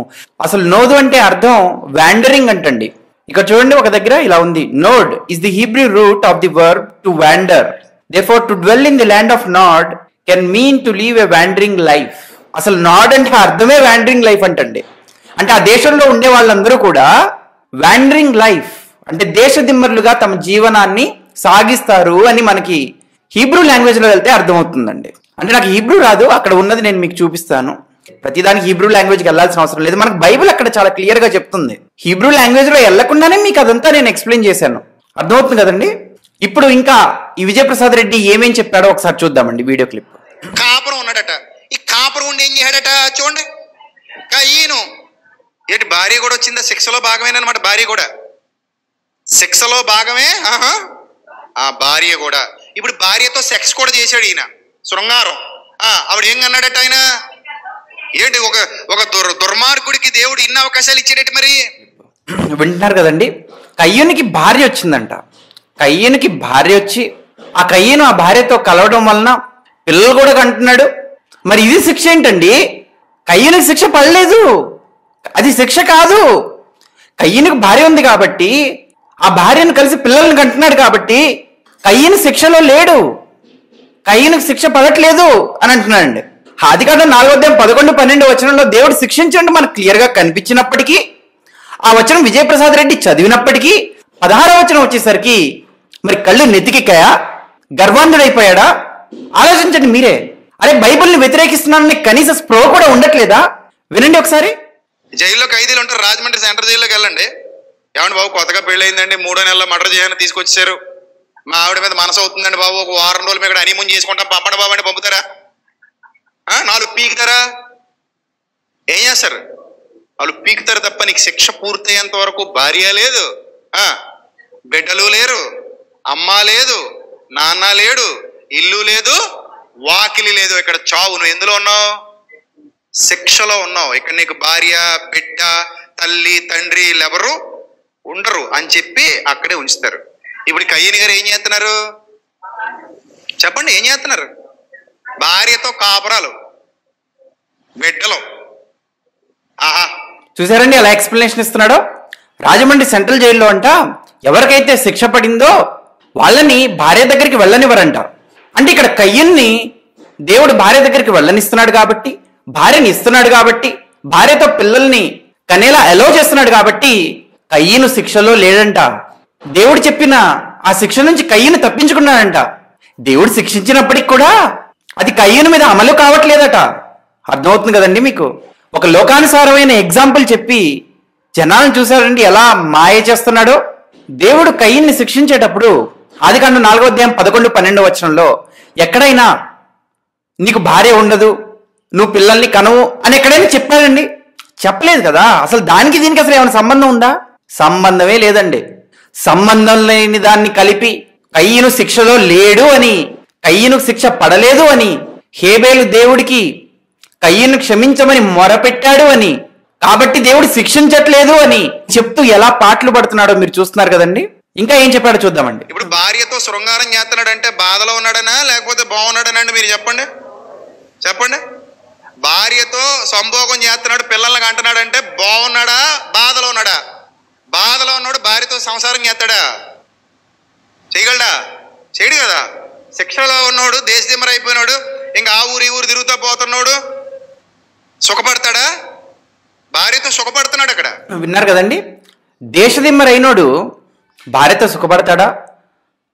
అసలు నోదు అంటే అర్థం వాండరింగ్ అంటండి. ఇక్కడ చూడండి, ఒక దగ్గర ఇలా ఉంది, Nod is the Hebrew root of the verb to wander. Therefore to dwell in the land of Nod can mean to leave a wandering life. అసలు నాడ్ అంటే అర్థమే వాండరింగ్ లైఫ్ అంటండి. అంటే ఆ దేశంలో ఉండే వాళ్ళందరూ కూడా వాండరింగ్ లైఫ్ అంటే దేశదిమ్మరులుగా తమ జీవనాన్ని సాగిస్తారు అని మనకి హీబ్రూ లాంగ్వేజ్ లో వెళ్తే అర్థమవుతుందండి. అంటే నాకు హీబ్రూ రాదు, అక్కడ ఉన్నది నేను మీకు చూపిస్తాను. ప్రతిదానికి హీబ్రూ లాంగ్వేజ్కి వెళ్ళాల్సిన అవసరం లేదు, మనకు బైబిల్ అక్కడ చాలా క్లియర్ గా చెప్తుంది. హీబ్రూ లాంగ్వేజ్ లో వెళ్లకుండానే మీకు అదంతా నేను ఎక్స్ప్లెయిన్ చేశాను. అర్థమవుతుంది కదండి? ఇప్పుడు ఇంకా ఈ విజయప్రసాద్ రెడ్డి ఏమేం చెప్పాడో ఒకసారి చూద్దామండి వీడియో క్లిప్. కాపురం ఉన్నాడట. ఈ కాపురం ఉండి ఏం చేశాడట చూడండి. కయ్యను ఏంటి, భార్య కూడా వచ్చిందా? శిక్షలో భాగమేనమాట. భార్య కూడా శిక్షలో భాగమే. ఆ భార్య కూడా. ఇప్పుడు భార్యతో సెక్స్ కూడా చేశాడు ఈయన, శృంగారం. ఆవిడ ఏం అన్నాడట ఆయన? ఏంటి, ఒక దుర్మార్గుడికి దేవుడు ఇన్ని అవకాశాలు ఇచ్చేటట్టు మరి. వింటున్నారు కదండి? కయ్యూనికి భార్య వచ్చిందంట. కయ్యూనికి భార్య వచ్చి ఆ కయ్యూను ఆ భార్యతో కలవడం వలన పిల్లలు కూడా కంటున్నాడు. మరి ఇది శిక్ష ఏంటండి? కయ్యూనికి శిక్ష పడలేదు, అది శిక్ష కాదు. కయ్యూనికి భార్య ఉంది కాబట్టి ఆ భార్యను కలిసి పిల్లల్ని కంటున్నాడు కాబట్టి కయ్యూను శిక్షలో లేడు, కయ్యూనికి శిక్ష పడట్లేదు అని అంటున్నాడండి. ఆదికాండం 4వ అధ్యాయం 11, 12 వచనంలో దేవుడు శిక్షించండి మనకు క్లియర్ గా కనిపించినప్పటికీ, ఆ వచనం విజయప్రసాద్ రెడ్డి చదివినప్పటికీ 16వ వచనం వచ్చేసరికి మరి కళ్ళు నెత్తికెక్కాయా? గర్వాంధుడైపోయాడా? ఆలోచించండి మీరే. అరే బైబిల్ని వ్యతిరేకిస్తున్నానని కనీస స్ప్రో కూడా ఉండట్లేదా? వినండి ఒకసారి. జైల్లో ఖైదీలు ఉంటారు, రాజమండ్రి సెంట్రల్ జైల్లోకి వెళ్ళండి. ఏమండి బాబు, కొత్తగా పెళ్ళయిందండి, 3వ నెలలో మర్డర్ చేయని తీసుకొచ్చారు, మా ఆవిడ మీద మనసు అవుతుందండి బాబు, ఒక వారం రోజులు మేము హనీమూన్ చేసుకుంటాం, పంపండి బాబు అంటే పంపుతారా? 4 పీకుతారా? ఏం చేస్తారు? వాళ్ళు పీకుతారు తప్ప నీకు శిక్ష పూర్తయ్యేంత వరకు భార్య లేదు, బిడ్డలు లేరు, అమ్మ లేదు, నాన్న లేడు, ఇల్లు లేదు, వాకిలి లేదు. ఇక్కడ చావు. నువ్వు ఎందులో ఉన్నావు? శిక్షలో ఉన్నావు. ఇక్కడ నీకు భార్య, బిడ్డ, తల్లి, తండ్రి ఎవరు ఉండరు అని చెప్పి అక్కడే ఉంచుతారు. ఇప్పుడు కయ్యని గారు ఏం చేస్తున్నారు చెప్పండి? ఏం చేస్తున్నారు? భార్యతో కాపురాలు, బిడ్డలు. చూసారండి ఎలా ఎక్స్ప్లెనేషన్ ఇస్తున్నాడో. రాజమండ్రి సెంట్రల్ జైల్లో అంట ఎవరికైతే శిక్ష పడిందో వాళ్ళని భార్య దగ్గరికి వెళ్ళనివ్వరంట. అంటే ఇక్కడ కయ్యన్ని దేవుడు భార్య దగ్గరికి వెళ్ళనిస్తున్నాడు కాబట్టి, భార్యని ఇస్తున్నాడు కాబట్టి, భార్యతో పిల్లల్ని కనేలా అలో చేస్తున్నాడు కాబట్టి కయ్యను శిక్షలో లేడంట. దేవుడు చెప్పిన ఆ శిక్ష నుంచి కయ్యను తప్పించుకున్నాడంట. దేవుడు శిక్షించినప్పటికి కూడా అది కయ్యను మీద అమలు కావట్లేదట. అర్థమవుతుంది కదండి మీకు? ఒక లోకానుసారమైన ఎగ్జాంపుల్ చెప్పి జనాలను చూసారండి ఎలా మాయ చేస్తున్నాడో. దేవుడు కయ్యన్ని శిక్షించేటప్పుడు ఆదికాండం 4వ అధ్యాయం 11, 12 వచనంలో ఎక్కడైనా నీకు భార్య ఉండదు, నువ్వు పిల్లల్ని కనవు అని ఎక్కడైనా చెప్పాడండి? చెప్పలేదు కదా. అసలు దానికి దీనికి అసలు ఏమైనా సంబంధం ఉందా? సంబంధమే లేదండి. సంబంధం లేని దాన్ని కలిపి కయ్యను శిక్షలో లేడు అని, కయ్యను శిక్ష పడలేదు అని, హేబేలు దేవుడికి కయ్యను క్షమించమని మొరపెట్టాడు అని, కాబట్టి దేవుడు శిక్షించట్లేదు అని చెప్తూ ఎలా పాటలు పడుతున్నాడో మీరు చూస్తున్నారు కదండి. ఇంకా ఏం చెప్పాడో చూద్దామండి. ఇప్పుడు భార్యతో శృంగారం చేస్తున్నాడంటే బాధలో ఉన్నాడనా లేకపోతే బాగున్నాడనండి? మీరు చెప్పండి, చెప్పండి. భార్యతో సంభోగం చేస్తున్నాడు, పిల్లలకి అంటున్నాడంటే బాగున్నాడా బాధలో ఉన్నాడా? బాధలో ఉన్నాడు భార్యతో సంసారం చేస్తాడా? చేయగలడా? చేయడు కదా. శిక్షలో ఉన్నాడు, దేశదిమ్మర అయిపోయినాడు, ఇంకా ఆ ఊరు ఈ ఊరు తిరుగుతూ పోతున్నాడు, సుఖపడతాడా? భార్యతో సుఖపడుతున్నాడు అక్కడ. విన్నారు కదండి, దేశదిమ్మరైనోడు భార్యతో సుఖపడతాడా,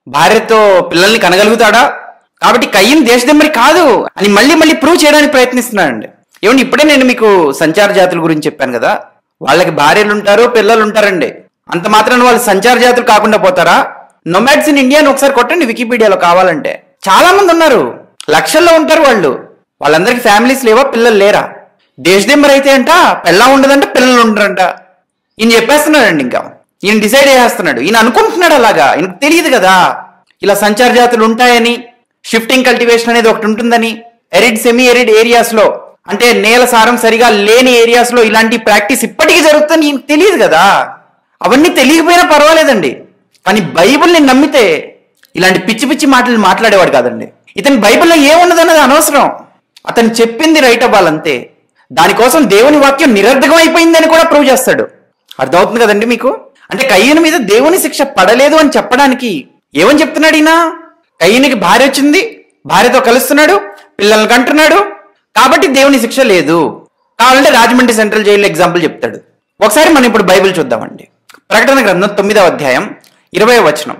భార్యతో పిల్లల్ని కనగలుగుతాడా? కాబట్టి కయ్యను దేశదిమ్మరి కాదు అని మళ్ళీ మళ్ళీ ప్రూవ్ చేయడానికి ప్రయత్నిస్తున్నాడండి. ఏమండి, ఇప్పుడే నేను మీకు సంచార జాతుల గురించి చెప్పాను కదా, వాళ్ళకి భార్యలు ఉంటారు, పిల్లలు ఉంటారండి. అంత మాత్రాన వాళ్ళు సంచార జాతులు కాకుండా పోతారా? నొమాడ్స్ ఇన్ ఇండియా అని ఒకసారి కొట్టండి వికీపీడియాలో కావాలంటే. చాలా మంది ఉన్నారు, లక్షల్లో ఉంటారు వాళ్ళు. వాళ్ళందరికీ ఫ్యామిలీస్ లేవా, పిల్లలు లేరా? దేశదిమ్మరి అయితే అంట పిల్ల ఉండదంట, పిల్లలు ఉండరంట. ఈయన చెప్పేస్తున్నాడండి, ఇంకా ఈయన డిసైడ్ చేస్తున్నాడు. ఈయన అనుకుంటున్నాడు అలాగా, ఈయనకు తెలియదు కదా ఇలా సంచార జాతులు ఉంటాయని, షిఫ్టింగ్ కల్టివేషన్ అనేది ఒకటి ఉంటుందని. ఎరిడ్ సెమీ ఎరిడ్ ఏరియాస్ లో, అంటే నేల సారం సరిగా లేని ఏరియాస్ లో ఇలాంటి ప్రాక్టీస్ ఇప్పటికీ జరుగుతుందని ఈయన తెలియదు కదా. అవన్నీ తెలియకపోయినా పర్వాలేదండి, కానీ బైబిల్ని నమ్మితే ఇలాంటి పిచ్చి పిచ్చి మాటలు మాట్లాడేవాడు కాదండి. ఇతని బైబిల్లో ఏమున్నదన్నది అనవసరం, అతను చెప్పింది రైట్ అవ్వాలంతే. దానికోసం దేవుని వాక్యం నిరర్ధకం అయిపోయిందని కూడా ప్రూవ్ చేస్తాడు. అర్థమవుతుంది కదండి మీకు? అంటే కయ్యను మీద దేవుని శిక్ష పడలేదు అని చెప్పడానికి ఏమని చెప్తున్నాడు ఈయన? కయ్యనికి భార్య వచ్చింది, భార్యతో కలుస్తున్నాడు, పిల్లల్ని కంటున్నాడు, కాబట్టి దేవుని శిక్ష లేదు. కావాలంటే రాజమండ్రి సెంట్రల్ జైలు ఎగ్జాంపుల్ చెప్తాడు. ఒకసారి మనం ఇప్పుడు బైబిల్ చూద్దామండి. ప్రకటన గ్రంథం 9వ అధ్యాయం 20వ వచనం.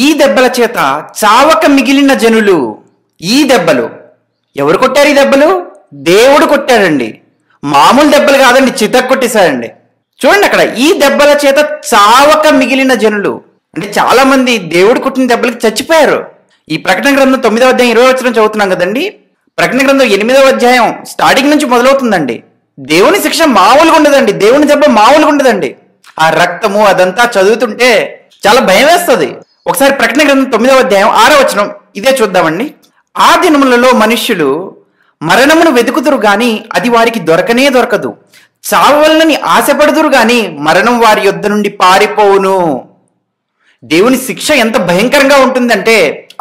ఈ దెబ్బల చేత చావక మిగిలిన జనులు. ఈ దెబ్బలు ఎవరు కొట్టారు? ఈ దెబ్బలు దేవుడు కొట్టాడండి, మామూలు దెబ్బలు కాదండి, చితక్ కొట్టేశాడండి. చూడండి అక్కడ, ఈ దెబ్బల చేత చావక మిగిలిన జనులు అంటే చాలా మంది దేవుడు కొట్టిన దెబ్బలకి చచ్చిపోయారు. ఈ ప్రకటన గ్రంథం 9వ అధ్యాయం 20వ వచనం చదువుతున్నాం కదండి. ప్రకటన గ్రంథం 8వ అధ్యాయం స్టార్టింగ్ నుంచి మొదలవుతుందండి. దేవుని శిక్ష మామూలుగా ఉండదండి, దేవుని దెబ్బ మామూలుగా ఉండదండి. ఆ రక్తము అదంతా చదువుతుంటే చాలా భయం వేస్తుంది. ఒకసారి ప్రకటన గ్రంథం 9వ అధ్యాయం 6వ వచనం ఇదే చూద్దామండి. ఆ దినములలో మనుష్యులు మరణమును వెతుకుతురు గాని అది వారికి దొరకనే దొరకదు, చావవలనని ఆశపడుదురు గాని మరణం వారి యొద్ద నుండి పారిపోవును. దేవుని శిక్ష ఎంత భయంకరంగా ఉంటుందంటే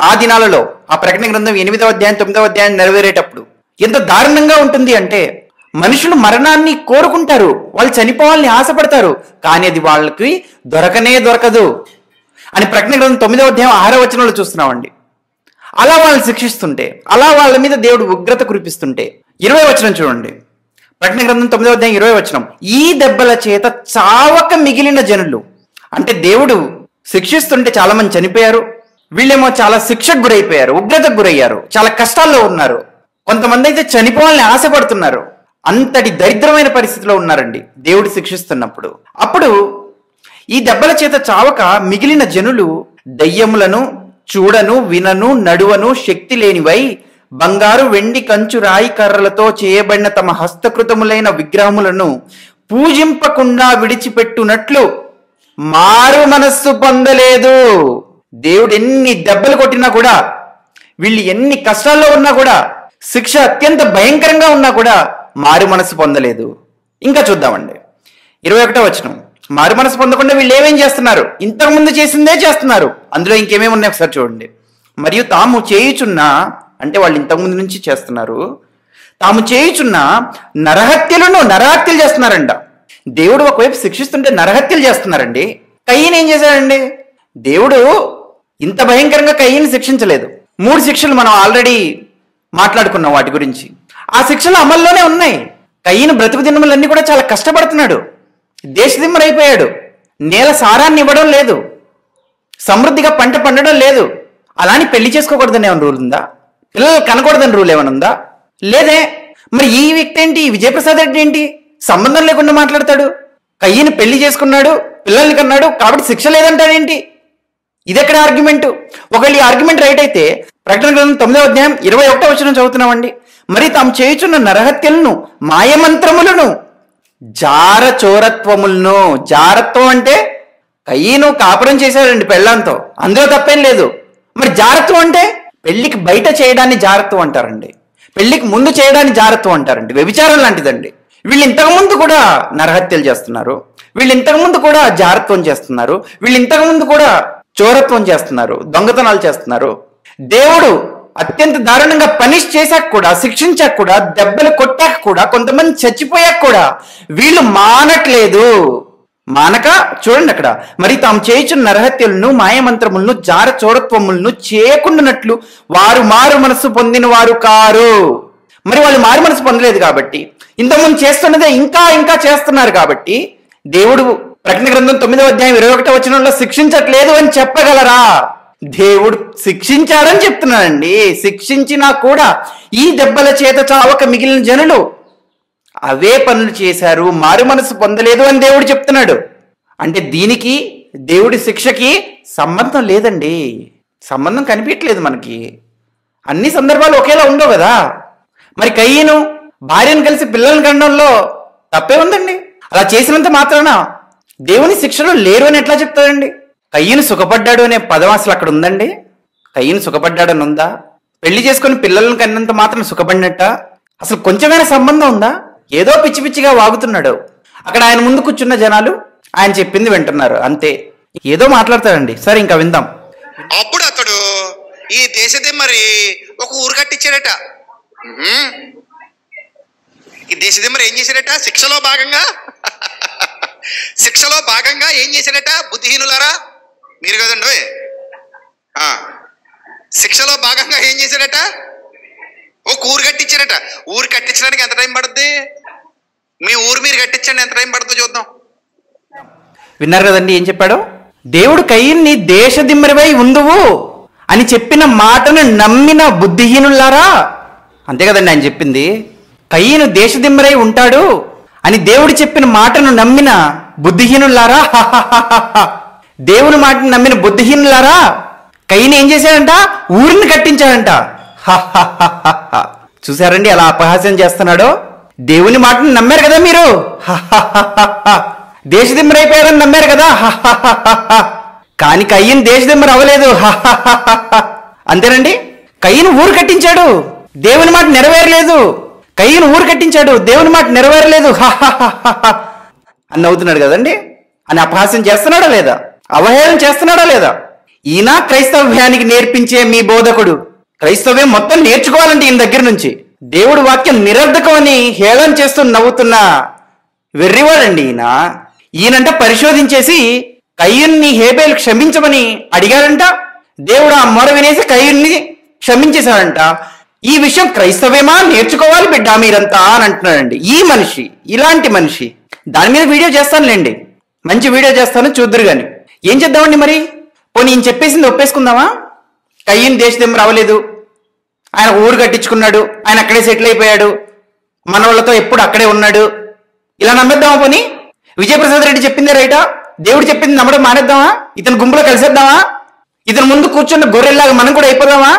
ఆ దినాలలో, ఆ ప్రకటన గ్రంథం 8వ అధ్యాయం 9వ అధ్యాయం నెరవేరేటప్పుడు ఎంత దారుణంగా ఉంటుంది అంటే, మనుషులు మరణాన్ని కోరుకుంటారు, వాళ్ళు చనిపోవాలని ఆశపడతారు, కానీ అది వాళ్ళకి దొరకనే దొరకదు అని ప్రకటన గ్రంథం 9వ అధ్యాయం 6వ వచనంలో చూస్తున్నామండి. అలా వాళ్ళని శిక్షిస్తుంటే, అలా వాళ్ళ మీద దేవుడు ఉగ్రత కురిపిస్తుంటే 20వ వచనం చూడండి. ప్రకటన గ్రంథం 9వ అధ్యాయం 20వ వచనం. ఈ దెబ్బల చేత చావక మిగిలిన జనులు అంటే దేవుడు శిక్షిస్తుంటే చాలా మంది చనిపోయారు, వీళ్ళేమో చాలా శిక్షకు గురైపోయారు, ఉగ్రతకు గురయ్యారు, చాలా కష్టాల్లో ఉన్నారు. కొంతమంది అయితే చనిపోవాలని ఆశపడుతున్నారు. అంతటి దరిద్రమైన పరిస్థితిలో ఉన్నారండి దేవుడు శిక్షిస్తున్నప్పుడు. అప్పుడు ఈ దెబ్బల చేత చావక మిగిలిన జనులు దయ్యములను చూడను, వినను, నడువను, శక్తి లేనివై బంగారు, వెండి, కంచు, రాయి కర్రలతో చేయబడిన తమ హస్తకృతములైన విగ్రహములను పూజింపకుండా విడిచిపెట్టునట్లు మారు మనస్సు పొందలేదు. దేవుడు ఎన్ని దెబ్బలు కొట్టినా కూడా, వీళ్ళు ఎన్ని కష్టాల్లో ఉన్నా కూడా, శిక్ష అత్యంత భయంకరంగా ఉన్నా కూడా మారు మనస్సు పొందలేదు. ఇంకా చూద్దామండి 21వ వచనం. మారు మనసు పొందకుండా వీళ్ళు ఏమేం చేస్తున్నారు? ఇంతకుముందు చేసిందే చేస్తున్నారు. అందులో ఇంకేమేమి ఉన్నాయి ఒకసారి చూడండి. మరియు తాము చేయుచున్న, అంటే వాళ్ళు ఇంతకుముందు నుంచి చేస్తున్నారు, తాము చేయుచున్న నరహత్యలు చేస్తున్నారంట. దేవుడు ఒకవైపు శిక్షిస్తుంటే నరహత్యలు చేస్తున్నారండి. కయ్యను ఏం చేశాడండి? దేవుడు ఇంత భయంకరంగా కయ్యను శిక్షించలేదు. 3 శిక్షలు మనం ఆల్రెడీ మాట్లాడుకున్నాం వాటి గురించి. ఆ శిక్షలు అమల్లోనే ఉన్నాయి. కయ్యను బ్రతుకు దినములన్నీ కూడా చాలా కష్టపడుతున్నాడు, దేశదిమ్మరైపోయాడు, నేల సారాన్ని ఇవ్వడం లేదు, సమృద్ధిగా పంట పండడం లేదు. అలాని పెళ్లి చేసుకోకూడదని ఏమైనా రూల్ ఉందా? పిల్లలు కనకూడదని రూల్ ఏమైనా ఉందా? లేదే. మరి ఈ వ్యక్తి ఏంటి, విజయప్రసాద్ రెడ్డి ఏంటి సంబంధం లేకుండా మాట్లాడతాడు? కయ్యను పెళ్లి చేసుకున్నాడు, పిల్లల్ని కన్నాడు, కాబట్టి శిక్ష లేదంటాడేంటి? ఇది ఎక్కడ ఆర్గ్యుమెంట్? ఒకవేళ ఈ ఆర్గ్యుమెంట్ రైట్ అయితే ప్రకటన గ్రంథం 9వ అధ్యాయం 21వ వచనం చదువుతున్నామండి. మరి తాము చేయుచున్న నరహత్యలను, మాయమంత్రములను, జారచోరత్వములను. జారత్వం అంటే కయ్యను కాపురం చేశాడండి పెళ్ళాంతో, అందులో తప్పేం లేదు. మరి జారత్వం అంటే పెళ్లికి బయట చేయడాన్ని జారత్వం అంటారండి, పెళ్లికి ముందు చేయడాన్ని జారత్వం అంటారండి. వ్యభిచారం లాంటిదండి. వీళ్ళు ఇంతకుముందు కూడా నరహత్యలు చేస్తున్నారు, వీళ్ళు ఇంతకుముందు కూడా జారత్వం చేస్తున్నారు, వీళ్ళు ఇంతకుముందు కూడా చోరత్వం చేస్తున్నారు, దొంగతనాలు చేస్తున్నారు. దేవుడు అత్యంత దారుణంగా పనిష్ చేశాక కూడా, శిక్షించాక కూడా, దెబ్బలు కొట్టాక కూడా, కొంతమంది చచ్చిపోయాక కూడా వీళ్ళు మానట్లేదు. మానక చూడండి అక్కడ, మరి తాము చేయుచున్న నరహత్యలను, మాయమంత్రములను, జార చోరత్వములను చేయకుండానట్లు వారు మారు మనసు పొందిన వారు కారు. మరి వాళ్ళు మారు మనసు పొందలేదు కాబట్టి ఇంతకుముందు చేస్తున్నదే ఇంకా ఇంకా చేస్తున్నారు కాబట్టి దేవుడు ప్రకటన గ్రంథం 9వ అధ్యాయం 21వ వచనంలో శిక్షించట్లేదు అని చెప్పగలరా? దేవుడు శిక్షించాడని చెప్తున్నాడండి. శిక్షించినా కూడా ఈ దెబ్బల చేత చావక మిగిలిన జనులు అవే పనులు చేశారు, మారు మనసు పొందలేదు అని దేవుడు చెప్తున్నాడు. అంటే దీనికి దేవుడి శిక్షకి సంబంధం లేదండి. సంబంధం కనిపించట్లేదు మనకి. అన్ని సందర్భాలు ఒకేలా ఉండవు కదా. మరి కయ్యను భార్యను కలిసి పిల్లల్ని కనడంలో తప్పే ఉందండి. అలా చేసినంత మాత్రాన దేవుని శిక్షలో లేరు అని ఎట్లా చెప్తాడండి? కయ్యను సుఖపడ్డాడు అనే పదం అసలు అక్కడ ఉందండి? కయ్యను సుఖపడ్డాడని ఉందా? పెళ్లి చేసుకుని పిల్లలను కన్నంత మాత్రం సుఖపడినట్ట? అసలు కొంచెమైనా సంబంధం ఉందా? ఏదో పిచ్చి పిచ్చిగా వాగుతున్నాడు. అక్కడ ఆయన ముందు కూర్చున్న జనాలు ఆయన చెప్పింది వింటున్నారు అంతే. ఏదో మాట్లాడతాడండి. సరే ఇంకా విందాం. అప్పుడు అతడు ఈ దేశదే మరి ఒక ఊరు కట్టించాడట. ఈ దేశదే మరి ఏం చేశాడట? శిక్షలో భాగంగా ఏం చేశాడట? బుద్ధిహీనులారా, మీరు కదండి, శిక్షలో భాగంగా ఏం చేశాడట? ఒక ఊరు కట్టించాడట. ఊరు కట్టించడానికి ఎంత టైం పడుద్ది? మీ ఊరు మీరు కట్టించండి, ఎంత టైం పడుతుందో చూద్దాం. విన్నారు కదండి ఏం చెప్పాడు? దేవుడు కయ్యన్ని దేశదిమ్మరివై ఉందువు అని చెప్పిన మాటను నమ్మిన బుద్ధిహీనులారా. అంతే కదండి ఆయన చెప్పింది. కయ్యను దేశదిమ్మరై ఉంటాడు అని దేవుడు చెప్పిన మాటను నమ్మిన బుద్ధిహీనులారా. దేవుని మాటను నమ్మిన బుద్ధిహీనులారా. కయ్యను ఏం చేశాడంట? ఊరిని కట్టించాడంట. చూసారండి ఎలా అపహాస్యం చేస్తున్నాడో? దేవుని మాటను నమ్మారు కదా మీరు, దేశదిమ్మరైపోయారని నమ్మారు కదా. కానీ కయ్యను దేశదిమ్మరు అవ్వలేదు. అంతేనండి. కయ్యను ఊరు కట్టించాడు, దేవుని మాట నెరవేరలేదు. కయ్యను ఊరు కట్టించాడు, దేవుని మాట నెరవేరలేదు అని నవ్వుతున్నాడు కదండి. అని అపహాస్యం చేస్తున్నాడా లేదా? అవహేళన చేస్తున్నాడా లేదా? ఈయన క్రైస్తవ్యానికి నేర్పించే మీ బోధకుడు. క్రైస్తవ్యం మొత్తం నేర్చుకోవాలంటే ఈయన దగ్గర నుంచి. దేవుడు వాక్యం నిరర్ధకం అని హేళన చేస్తూ నవ్వుతున్న వెర్రివాడండి ఈయన. ఈయనంట పరిశోధించేసి కయ్యన్ని హేబేలు క్షమించమని అడిగాడంట. దేవుడు ఆ మొర వినేసి కయ్యన్ని క్షమించేశాడంట. ఈ విషయం క్రైస్తవ్యమా? నేర్చుకోవాలి బిడ్డ మీరంతా అని అంటున్నాడండి ఈ మనిషి. ఇలాంటి మనిషి. దాని మీద వీడియో చేస్తానులేండి, మంచి వీడియో చేస్తాను, చూద్దురు గాని. ఏం చేద్దామండి మరి? పోనీ ఈయన చెప్పేసింది ఒప్పేసుకుందామా? కయ్యను దేశదిమ్మరు అవ్వలేదు, ఆయన ఊరు కట్టించుకున్నాడు, ఆయన అక్కడే సెటిల్ అయిపోయాడు, మన వాళ్ళతో ఎప్పుడు అక్కడే ఉన్నాడు, ఇలా నమ్మేద్దామా? పోనీ విజయప్రసాద్ రెడ్డి చెప్పిందే రైటా? దేవుడు చెప్పింది నమ్మడం మానేద్దామా? ఇతను గుంపులో కలిసేద్దామా? ఇతను ముందు కూర్చున్న గొర్రెల్లాగా మనం కూడా అయిపోదామా?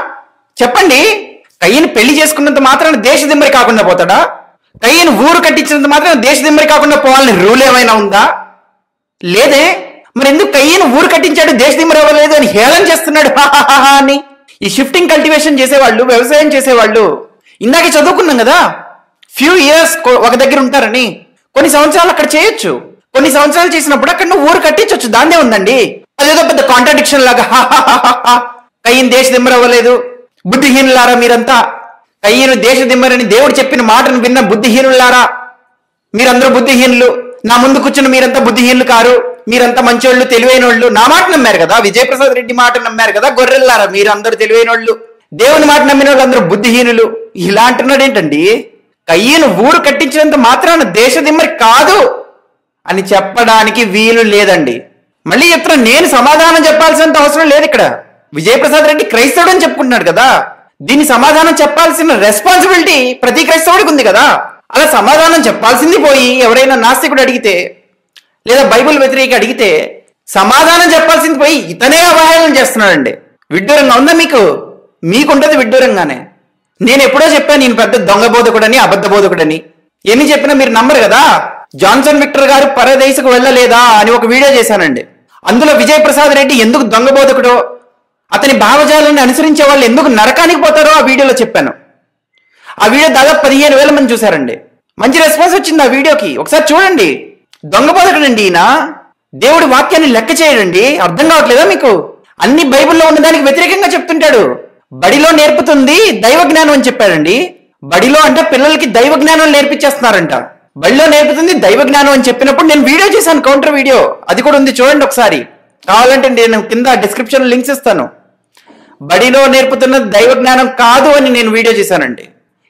చెప్పండి. కయ్యను పెళ్లి చేసుకున్నంత మాత్రాన దేశదిమ్మరి కాకుండా పోతాడా? కయ్యను ఊరు కట్టించినంత మాత్రాన దేశదిమ్మరి కాకుండా పోవాలని రూల్ ఏమైనా ఉందా? లేదే. మరి ఎందుకు కయ్యను ఊరు కట్టించాడు దేశదిమ్మరి అవ్వలేదు అని హేళన చేస్తున్నాడు అని? ఈ షిఫ్టింగ్ కల్టివేషన్ చేసేవాళ్ళు, వ్యవసాయం చేసేవాళ్ళు ఇందాకే చదువుకున్నాం కదా, ఫ్యూ ఇయర్స్ ఒక దగ్గర ఉంటారని. కొన్ని సంవత్సరాలు అక్కడ చేయొచ్చు. కొన్ని సంవత్సరాలు చేసినప్పుడు అక్కడ నువ్వు ఊరు కట్టించవచ్చు, దాన్నే ఉందండి. అదేదో పెద్ద కాంట్రాడిక్షన్ లాగా కయ్యను దేశదిమ్మరి అవ్వలేదు, బుద్ధిహీనులారా మీరంతా. కయ్యను దేశదిమ్మరని దేవుడు చెప్పిన మాటను విన్న బుద్ధిహీనులారా, మీరందరూ బుద్ధిహీనులు. నా ముందు కూర్చున్న మీరంతా బుద్ధిహీనులు కారు, మీరంతా మంచోళ్ళు, తెలివైన వాళ్ళు. నా మాట నమ్మారు కదా, విజయప్రసాద్ రెడ్డి మాట నమ్మారు కదా గొర్రెల్లారా, మీరు అందరూ తెలివైన వాళ్ళు. దేవుని మాట నమ్మిన వాళ్ళు అందరూ బుద్ధిహీనులు. ఇలా అంటున్నాడు ఏంటండి? కయ్యను ఊరు కట్టించినంత మాత్రాన దేశదిమ్మరి కాదు అని చెప్పడానికి వీలు లేదండి. మళ్ళీ చెప్తున్నా, నేను సమాధానం చెప్పాల్సినంత అవసరం లేదు ఇక్కడ. విజయప్రసాద్ రెడ్డి క్రైస్తవుడు అని చెప్పుకుంటున్నాడు కదా, దీన్ని సమాధానం చెప్పాల్సిన రెస్పాన్సిబిలిటీ ప్రతి క్రైస్తవుడికి ఉంది కదా. అలా సమాధానం చెప్పాల్సింది పోయి ఎవరైనా నాస్తికుడు అడిగితే లేదా బైబిల్ వ్యతిరేకి అడిగితే సమాధానం చెప్పాల్సింది పోయి ఇతనే అవహేళన చేస్తున్నాడండి. విడ్డూరంగా ఉందా మీకు? మీకుంటది విడ్డూరంగానే. నేను ఎప్పుడో చెప్పాను నేను పెద్ద దొంగ బోధకుడని, అబద్ధ బోధకుడని. ఎన్ని చెప్పినా మీరు నమ్మరు కదా. జాన్సన్ విక్టర్ గారు పరదేశకు వెళ్ళలేదా అని ఒక వీడియో చేశానండి. అందులో విజయప్రసాద్ రెడ్డి ఎందుకు దొంగ బోధకుడో, అతని భావజాలాన్ని అనుసరించే వాళ్ళు ఎందుకు నరకానికి పోతారో ఆ వీడియోలో చెప్పాను. ఆ వీడియో దాదాపు 15,000 మంది చూశారండి. మంచి రెస్పాన్స్ వచ్చింది ఆ వీడియోకి. ఒకసారి చూడండి. దొంగ బోధకుడండి ఈయన. దేవుడి వాక్యాన్ని లెక్క చేయడండి. అర్థం కావట్లేదా మీకు? అన్ని బైబిల్లో ఉన్న దానికి వ్యతిరేకంగా చెప్తుంటాడు. బడిలో నేర్పుతుంది దైవ జ్ఞానం అని చెప్పాడండి. బడిలో అంటే పిల్లలకి దైవ జ్ఞానం నేర్పించేస్తున్నారంట. బడిలో నేర్పుతుంది దైవ జ్ఞానం అని చెప్పినప్పుడు నేను వీడియో చేశాను, కౌంటర్ వీడియో. అది కూడా ఉంది, చూడండి ఒకసారి. కావాలంటే నేను కింద డిస్క్రిప్షన్ లింక్స్ ఇస్తాను. బడిలో నేర్పుతున్న దైవ జ్ఞానం కాదు అని నేను వీడియో చేశానండి.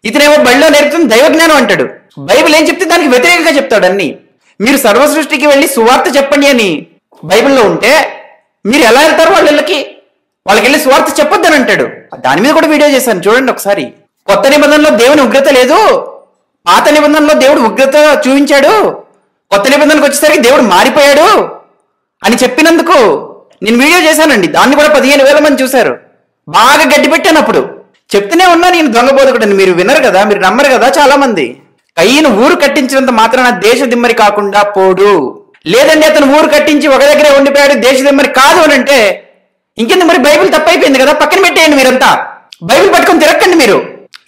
ఇతనేమో బడిలో నేర్పుతుంది దైవ జ్ఞానం అంటాడు. బైబిల్ ఏం చెప్తే దానికి వ్యతిరేకంగా చెప్తాడు అన్ని. మీరు సర్వ సృష్టికి వెళ్ళి సువార్త చెప్పండి అని బైబిల్లో ఉంటే మీరు ఎలా వెళ్తారు వాళ్ళకి వెళ్ళి సువార్త చెప్పొద్దని అంటాడు. దాని మీద కూడా వీడియో చేశాను చూడండి ఒకసారి. కొత్త నిబంధనలో దేవుని ఉగ్రత లేదు, పాత నిబంధనలో దేవుడు ఉగ్రత చూపించాడు, కొత్త నిబంధనకు వచ్చేసరికి దేవుడు మారిపోయాడు అని చెప్పినందుకు నేను వీడియో చేశానండి. దాన్ని కూడా 15,000 మంది చూశారు. బాగా గడ్డి పెట్టాను అప్పుడు. చెప్తూనే ఉన్నా నేను దొంగ బోధకుడని. మీరు వినరు కదా, మీరు నమ్మరు కదా చాలా మంది. కయ్యను ఊరు కట్టించినంత మాత్రాన దేశ దిమ్మరి కాకుండా పోడు. లేదండి అతను ఊరు కట్టించి ఒక దగ్గరే ఉండిపోయాడు దేశ దిమ్మరి కాదు అని అంటే ఇంకెందుకు మరి? బైబిల్ తప్పైపోయింది కదా, పక్కన పెట్టేయండి. మీరంతా బైబిల్ పట్టుకొని తిరక్కండి. మీరు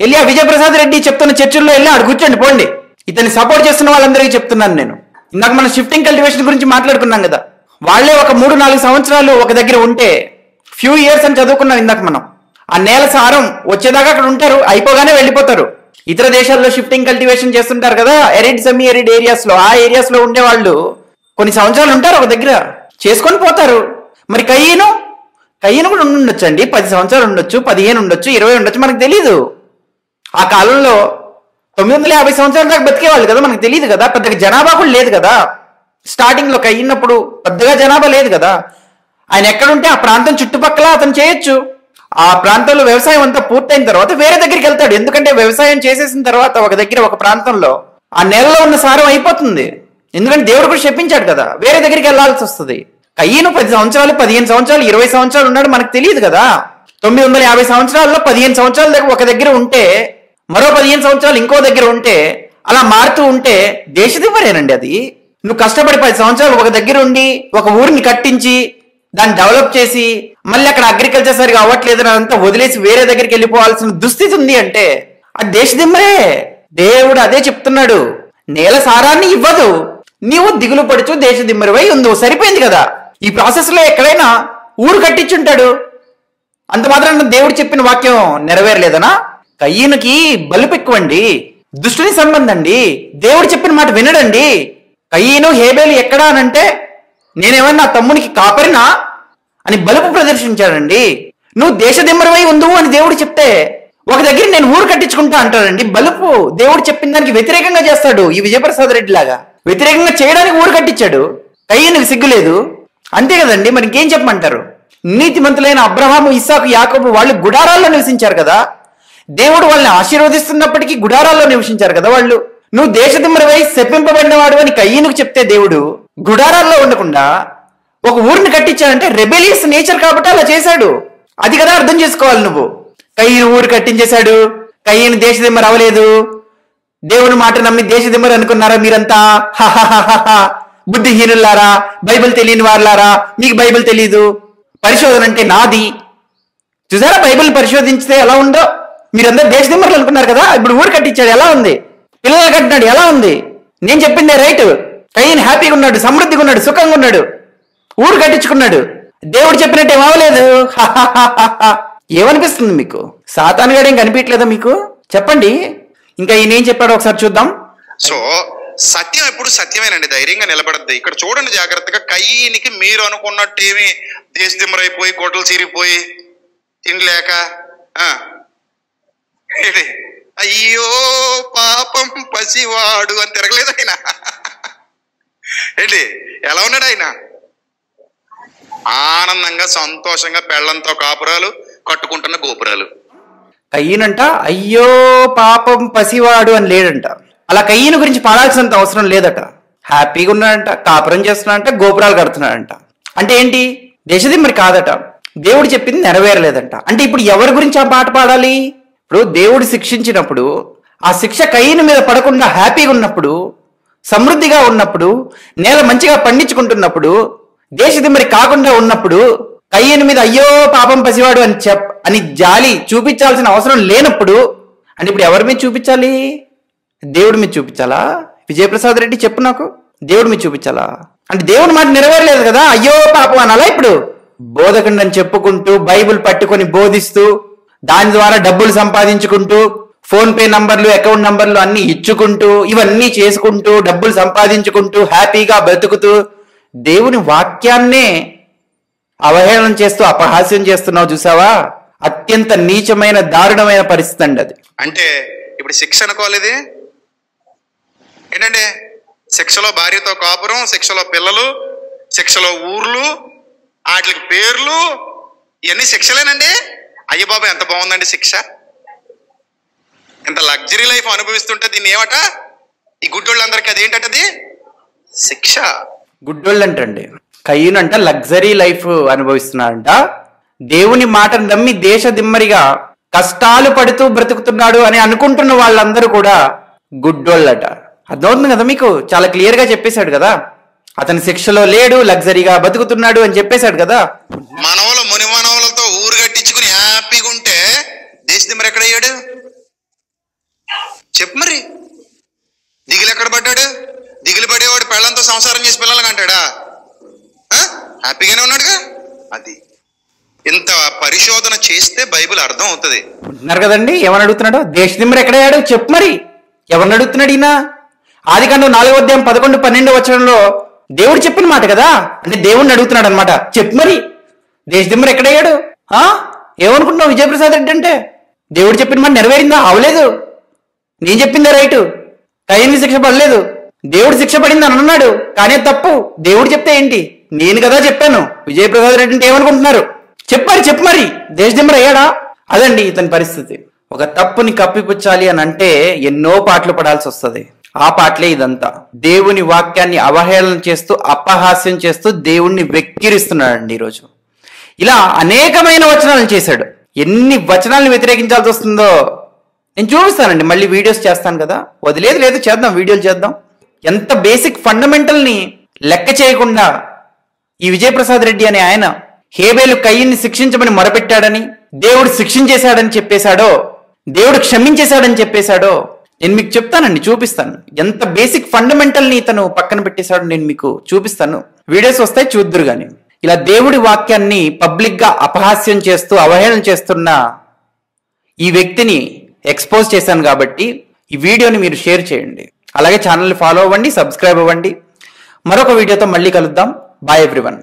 వెళ్ళి ఆ విజయప్రసాద్ రెడ్డి చెప్తున్న చర్చల్లో వెళ్ళి ఆడు కూర్చోండి పోండి. ఇతన్ని సపోర్ట్ చేస్తున్న వాళ్ళందరికీ చెప్తున్నాను నేను. ఇందాక మనం షిఫ్టింగ్ కల్టివేషన్ గురించి మాట్లాడుకున్నాం కదా, వాళ్లే ఒక 3-4 సంవత్సరాలు ఒక దగ్గర ఉంటే ఫ్యూ ఇయర్స్ అని చదువుకున్నాం ఇందాక మనం. ఆ నేల సారం వచ్చేదాకా అక్కడ ఉంటారు, అయిపోగానే వెళ్ళిపోతారు. ఇతర దేశాల్లో షిఫ్టింగ్ కల్టివేషన్ చేస్తుంటారు కదా, ఎరిడ్ సెమీ ఎరిడ్ ఏరియాస్ లో, ఆ ఏరియాస్ లో ఉండే వాళ్ళు కొన్ని సంవత్సరాలు ఉంటారు ఒక దగ్గర, చేసుకొని పోతారు. మరి కయ్యను కూడా ఉండొచ్చు అండి, 10 సంవత్సరాలు ఉండొచ్చు, 15 ఉండొచ్చు, 20 ఉండొచ్చు, మనకు తెలీదు. ఆ కాలంలో 950 సంవత్సరాల దాకా బతికేవాళ్ళు కదా, మనకు తెలియదు కదా. పెద్దగా జనాభా కూడా లేదు కదా. స్టార్టింగ్ లో కయ్యినప్పుడు పెద్దగా జనాభా లేదు కదా. ఆయన ఎక్కడుంటే ఆ ప్రాంతం చుట్టుపక్కల అతను చేయొచ్చు. ఆ ప్రాంతంలో వ్యవసాయం అంతా పూర్తయిన తర్వాత వేరే దగ్గరికి వెళ్తాడు. ఎందుకంటే వ్యవసాయం చేసేసిన తర్వాత ఒక దగ్గర ఒక ప్రాంతంలో ఆ నెలలో ఉన్న సారం అయిపోతుంది. ఎందుకంటే దేవుడు కూడా చెప్పించాడు కదా, వేరే దగ్గరికి వెళ్లాల్సి వస్తుంది. కయ్యను 10 సంవత్సరాలు, 15 సంవత్సరాలు, 20 సంవత్సరాలు ఉన్నాడు, మనకు తెలియదు కదా. 950 సంవత్సరాల్లో 15 సంవత్సరాల దగ్గర ఒక దగ్గర ఉంటే మరో 15 సంవత్సరాలు ఇంకో దగ్గర ఉంటే అలా మారుతూ ఉంటే దేశదిమ్మరేనండి అది. నువ్వు కష్టపడి 10 సంవత్సరాలు ఒక దగ్గర ఉండి ఒక ఊరిని కట్టించి దాన్ని డెవలప్ చేసి మళ్ళీ అక్కడ అగ్రికల్చర్ సరిగా అవ్వట్లేదు అదంతా వదిలేసి వేరే దగ్గరికి వెళ్ళిపోవాల్సిన దుస్థితి ఉంది అంటే అది దేశదిమ్మరే. దేవుడు అదే చెప్తున్నాడు, నేల సారాన్ని ఇవ్వదు, నీవు దిగులు పడుచు దేశదిమ్మరివై ఉందో. సరిపోయింది కదా. ఈ ప్రాసెస్ లో ఎక్కడైనా ఊరు కట్టించుంటాడు, అంత మాత్రం దేవుడు చెప్పిన వాక్యం నెరవేరలేదనా? కయ్యనుకి బలుపు ఎక్కువండి, దుష్టుని సంబంధం అండి, దేవుడు చెప్పిన మాట వినడండి. కయ్యను హేబేలు ఎక్కడా అనంటే నేనేమన్నా తమ్మునికి కాపరినా అని బలుపు ప్రదర్శించాడండి. నువ్వు దేశదిమ్మరవై ఉండు అని దేవుడు చెప్తే ఒక దగ్గర నేను ఊరు కట్టించుకుంటా అంటాడండి. బలుపు దేవుడు చెప్పిన దానికి వ్యతిరేకంగా చేస్తాడు. ఈ విజయప్రసాద్ రెడ్డి లాగా వ్యతిరేకంగా చేయడానికి ఊరు కట్టించాడు. కయ్యనుకి సిగ్గులేదు, అంతే కదండి. మరి ఇంకేం చెప్పమంటారు? నీతిమంతులైన అబ్రహాము, ఇస్సాకు, యాకోబు వాళ్ళు గుడారాల్లో నివసించారు కదా. దేవుడు వాళ్ళని ఆశీర్వదిస్తున్నప్పటికీ గుడారాల్లో నివసించారు కదా వాళ్ళు. నువ్వు దేశదిమ్మరవై శపింపబడినవాడు అని కయ్యనుకు చెప్తే దేవుడు గుడారాల్లో ఉండకుండా ఒక ఊరిని కట్టించాడంటే రెబెలియస్ నేచర్ కాబట్టి అలా చేశాడు. అది కదా అర్థం చేసుకోవాలి నువ్వు. కయ్యను ఊరు కట్టించేశాడు, కయ్యను దేశదిమ్మర అవ్వలేదు. దేవుని మాట నమ్మి దేశదిమ్మర అనుకున్నారా మీరంతా? బుద్ధిహీనులారా, బైబిల్ తెలియని వారులారా, మీకు బైబిల్ తెలీదు, పరిశోధన అంటే నాది. చూసారా బైబిల్ పరిశోధించితే ఎలా ఉందో? మీరందరూ దేశదిమ్మర్లు అనుకున్నారు కదా, ఇప్పుడు ఊరు కట్టించాడు ఎలా ఉంది? పిల్లలు కట్టినాడు ఎలా ఉంది? నేను చెప్పిందే రైట్. కయ్యను హ్యాపీగా ఉన్నాడు, సమృద్ధిగా ఉన్నాడు, సుఖంగా ఉన్నాడు, ఊరు కట్టించుకున్నాడు. దేవుడు చెప్పినట్టు ఏమవలేదు. ఏమనిపిస్తుంది మీకు? సాతాను గారు ఏం కనిపించలేదా మీకు? చెప్పండి. ఇంకా ఈయన ఏం చెప్పాడో ఒకసారి చూద్దాం. సో సత్యం ఎప్పుడు సత్యమేనండి, ధైర్యంగా నిలబడద్దు. ఇక్కడ చూడండి జాగ్రత్తగా. కయ్యనికి మీరు అనుకున్నట్టు ఏమి దేశదిమ్మరైపోయి కోటలు చీరిపోయి తినలేక అయ్యో పాపం పసివాడు అని తిరగలేదు ఆయన. ఏంటి ఎలా ఉన్నాడు ఆయన? ఆనందంగా సంతోషంగా పెళ్లంతో కాపురాలు కట్టుకుంటున్న గోపురాలు. కయ్యనంట అయ్యో పాపం పసివాడు అని లేడంట. అలా కయ్యను గురించి పాడాల్సినంత అవసరం లేదట. హ్యాపీగా ఉన్నాడంట, కాపురం చేస్తున్నాడంట, గోపురాలు కడుతున్నాడంట. అంటే ఏంటి? దేశదిమ్మరి కాదట, దేవుడు చెప్పింది నెరవేరలేదంట. అంటే ఇప్పుడు ఎవరి గురించి ఆ పాట పాడాలి? ఇప్పుడు దేవుడు శిక్షించినప్పుడు ఆ శిక్ష కయ్యను మీద పడకుండా హ్యాపీగా ఉన్నప్పుడు, సమృద్ధిగా ఉన్నప్పుడు, నేల మంచిగా పండించుకుంటున్నప్పుడు, దేశదిమ్మరి కాకుండా ఉన్నప్పుడు కయ్యను మీద అయ్యో పాపం పసివాడు అని జాలి చూపించాల్సిన అవసరం లేనప్పుడు అంటే ఇప్పుడు ఎవరి మీద చూపించాలి? దేవుడి మీద చూపించాలా? విజయప్రసాద్ రెడ్డి చెప్పు నాకు, దేవుడి మీద చూపించాలా? అంటే దేవుడి మాట నెరవేరలేదు కదా, అయ్యో పాపం అనాలా? ఇప్పుడు బోధకుడు అని చెప్పుకుంటూ బైబిల్ పట్టుకొని బోధిస్తూ దాని ద్వారా డబ్బులు సంపాదించుకుంటూ ఫోన్ పే నంబర్లు, అకౌంట్ నంబర్లు అన్ని ఇచ్చుకుంటూ ఇవన్నీ చేసుకుంటూ డబ్బులు సంపాదించుకుంటూ హ్యాపీగా బ్రతుకుతూ దేవుని వాక్యాన్నే అవహేళన చేస్తూ అపహాస్యం చేస్తున్నావు చూసావా? అత్యంత నీచమైన దారుణమైన పరిస్థితి అండి అది. అంటే ఇప్పుడు శిక్ష అనుకోలేది, ఏంటంటే శిక్షలో భార్యతో కాపురం, శిక్షలో పిల్లలు, శిక్షలో ఊర్లు, వాటికి పేర్లు, ఇవన్నీ శిక్షలేనండి. అయ్య బాబా ఎంత బాగుందండి శిక్ష. ఎంత లగ్జరీ లైఫ్ అనుభవిస్తుంటే దీన్ని ఏమట, ఈ గుడ్డోళ్ళందరికీ అదేంటది శిక్ష. గుడ్డోళ్ళు అంటండి. కయ్యూనంట లగ్జరీ లైఫ్ అనుభవిస్తున్నాడంట. దేవుని మాటను నమ్మి దేశ దిమ్మరిగా కష్టాలు పడుతూ బ్రతుకుతున్నాడు అని అనుకుంటున్న వాళ్ళందరూ కూడా గుడ్డోళ్ళట. అర్థమవుతుంది కదా మీకు? చాలా క్లియర్ గా చెప్పేశాడు కదా. అతని శిక్షలో లేడు, లగ్జరీగా బతుకుతున్నాడు అని చెప్పేశాడు కదా. మనవలు ముని మనవలతో ఊరు కట్టించుకుని హ్యాపీగా ఉంటే దేశ దిమ్మరి ఎక్కడయ్యాడు చెప్పు మరి? దిగులు ఎక్కడ పడ్డాడు? దిగులు పడేవాడు పెళ్ళంతో సంసారం చేసి పిల్లలకి అంటాడా? హ్యాపీగానే ఉన్నాడుగా. అది ఇంత పరిశోధన చేస్తే బైబిల్ అర్థం అవుతుంది. ఉన్నారు కదండి. ఏమని అడుగుతున్నాడు? దేశ దిమ్మరి ఎక్కడయ్యాడు చెప్పు మరి. ఎవరిని అడుగుతున్నాడు ఈయన? ఆదికాండం 4:11-12 వచనంలో దేవుడు చెప్పిన మాట కదా. అంటే దేవుడిని అడుగుతున్నాడు అనమాట. చెప్పు మరి దేశ దిమ్మరి ఎక్కడయ్యాడు? ఏమనుకుంటున్నావు విజయప్రసాద్ రెడ్డి అంటే? దేవుడు చెప్పిన మాట నెరవేరిందా? అవలేదు. నేను చెప్పిందే రైటు. కయ్యని శిక్ష పడలేదు, దేవుడు శిక్ష పడింది అని అన్నాడు. కానీ తప్పు. దేవుడు చెప్తే ఏంటి? నేను కదా చెప్పాను. విజయప్రసాద్ రెడ్డి అంటే ఏమనుకుంటున్నారు? చెప్పు మరి దేశ దిమ్మరి అయ్యాడా? అదండి ఇతని పరిస్థితి. ఒక తప్పుని కప్పిపుచ్చాలి అని అంటే ఎన్నో పాటలు పడాల్సి వస్తుంది. ఆ పాటలే ఇదంతా. దేవుని వాక్యాన్ని అవహేళన చేస్తూ, అపహాస్యం చేస్తూ దేవుణ్ణి వెక్కిరిస్తున్నాడండి ఈరోజు. ఇలా అనేకమైన వచనాలను చేశాడు. ఎన్ని వచనాలను వ్యతిరేకించాల్సి వస్తుందో నేను చూపిస్తానండి. మళ్ళీ వీడియోస్ చేస్తాను కదా. లేదు చేద్దాం, వీడియోలు చేద్దాం. ఎంత బేసిక్ ఫండమెంటల్ని లెక్క చేయకుండా ఈ విజయప్రసాద్ రెడ్డి అనే ఆయన హేబేలు కయ్యన్ని శిక్షించమని మొరపెట్టాడని, దేవుడు శిక్షించేశాడని చెప్పేశాడో, దేవుడు క్షమించేశాడని చెప్పేశాడో నేను మీకు చెప్తానండి, చూపిస్తాను. ఎంత బేసిక్ ఫండమెంటల్ని ఇతను పక్కన పెట్టేశాడో నేను మీకు చూపిస్తాను. వీడియోస్ వస్తాయి, చూద్దురు గాని. ఇలా దేవుడి వాక్యాన్ని పబ్లిక్ గా అపహాస్యం చేస్తూ అవహేళన చేస్తున్న ఈ వ్యక్తిని ఎక్స్పోజ్ చేశాను కాబట్టి ఈ వీడియోని మీరు షేర్ చేయండి. అలాగే ఛానల్ని ఫాలో అవ్వండి, సబ్స్క్రైబ్ అవ్వండి. మరొక వీడియోతో మళ్ళీ కలుద్దాం. Bye everyone.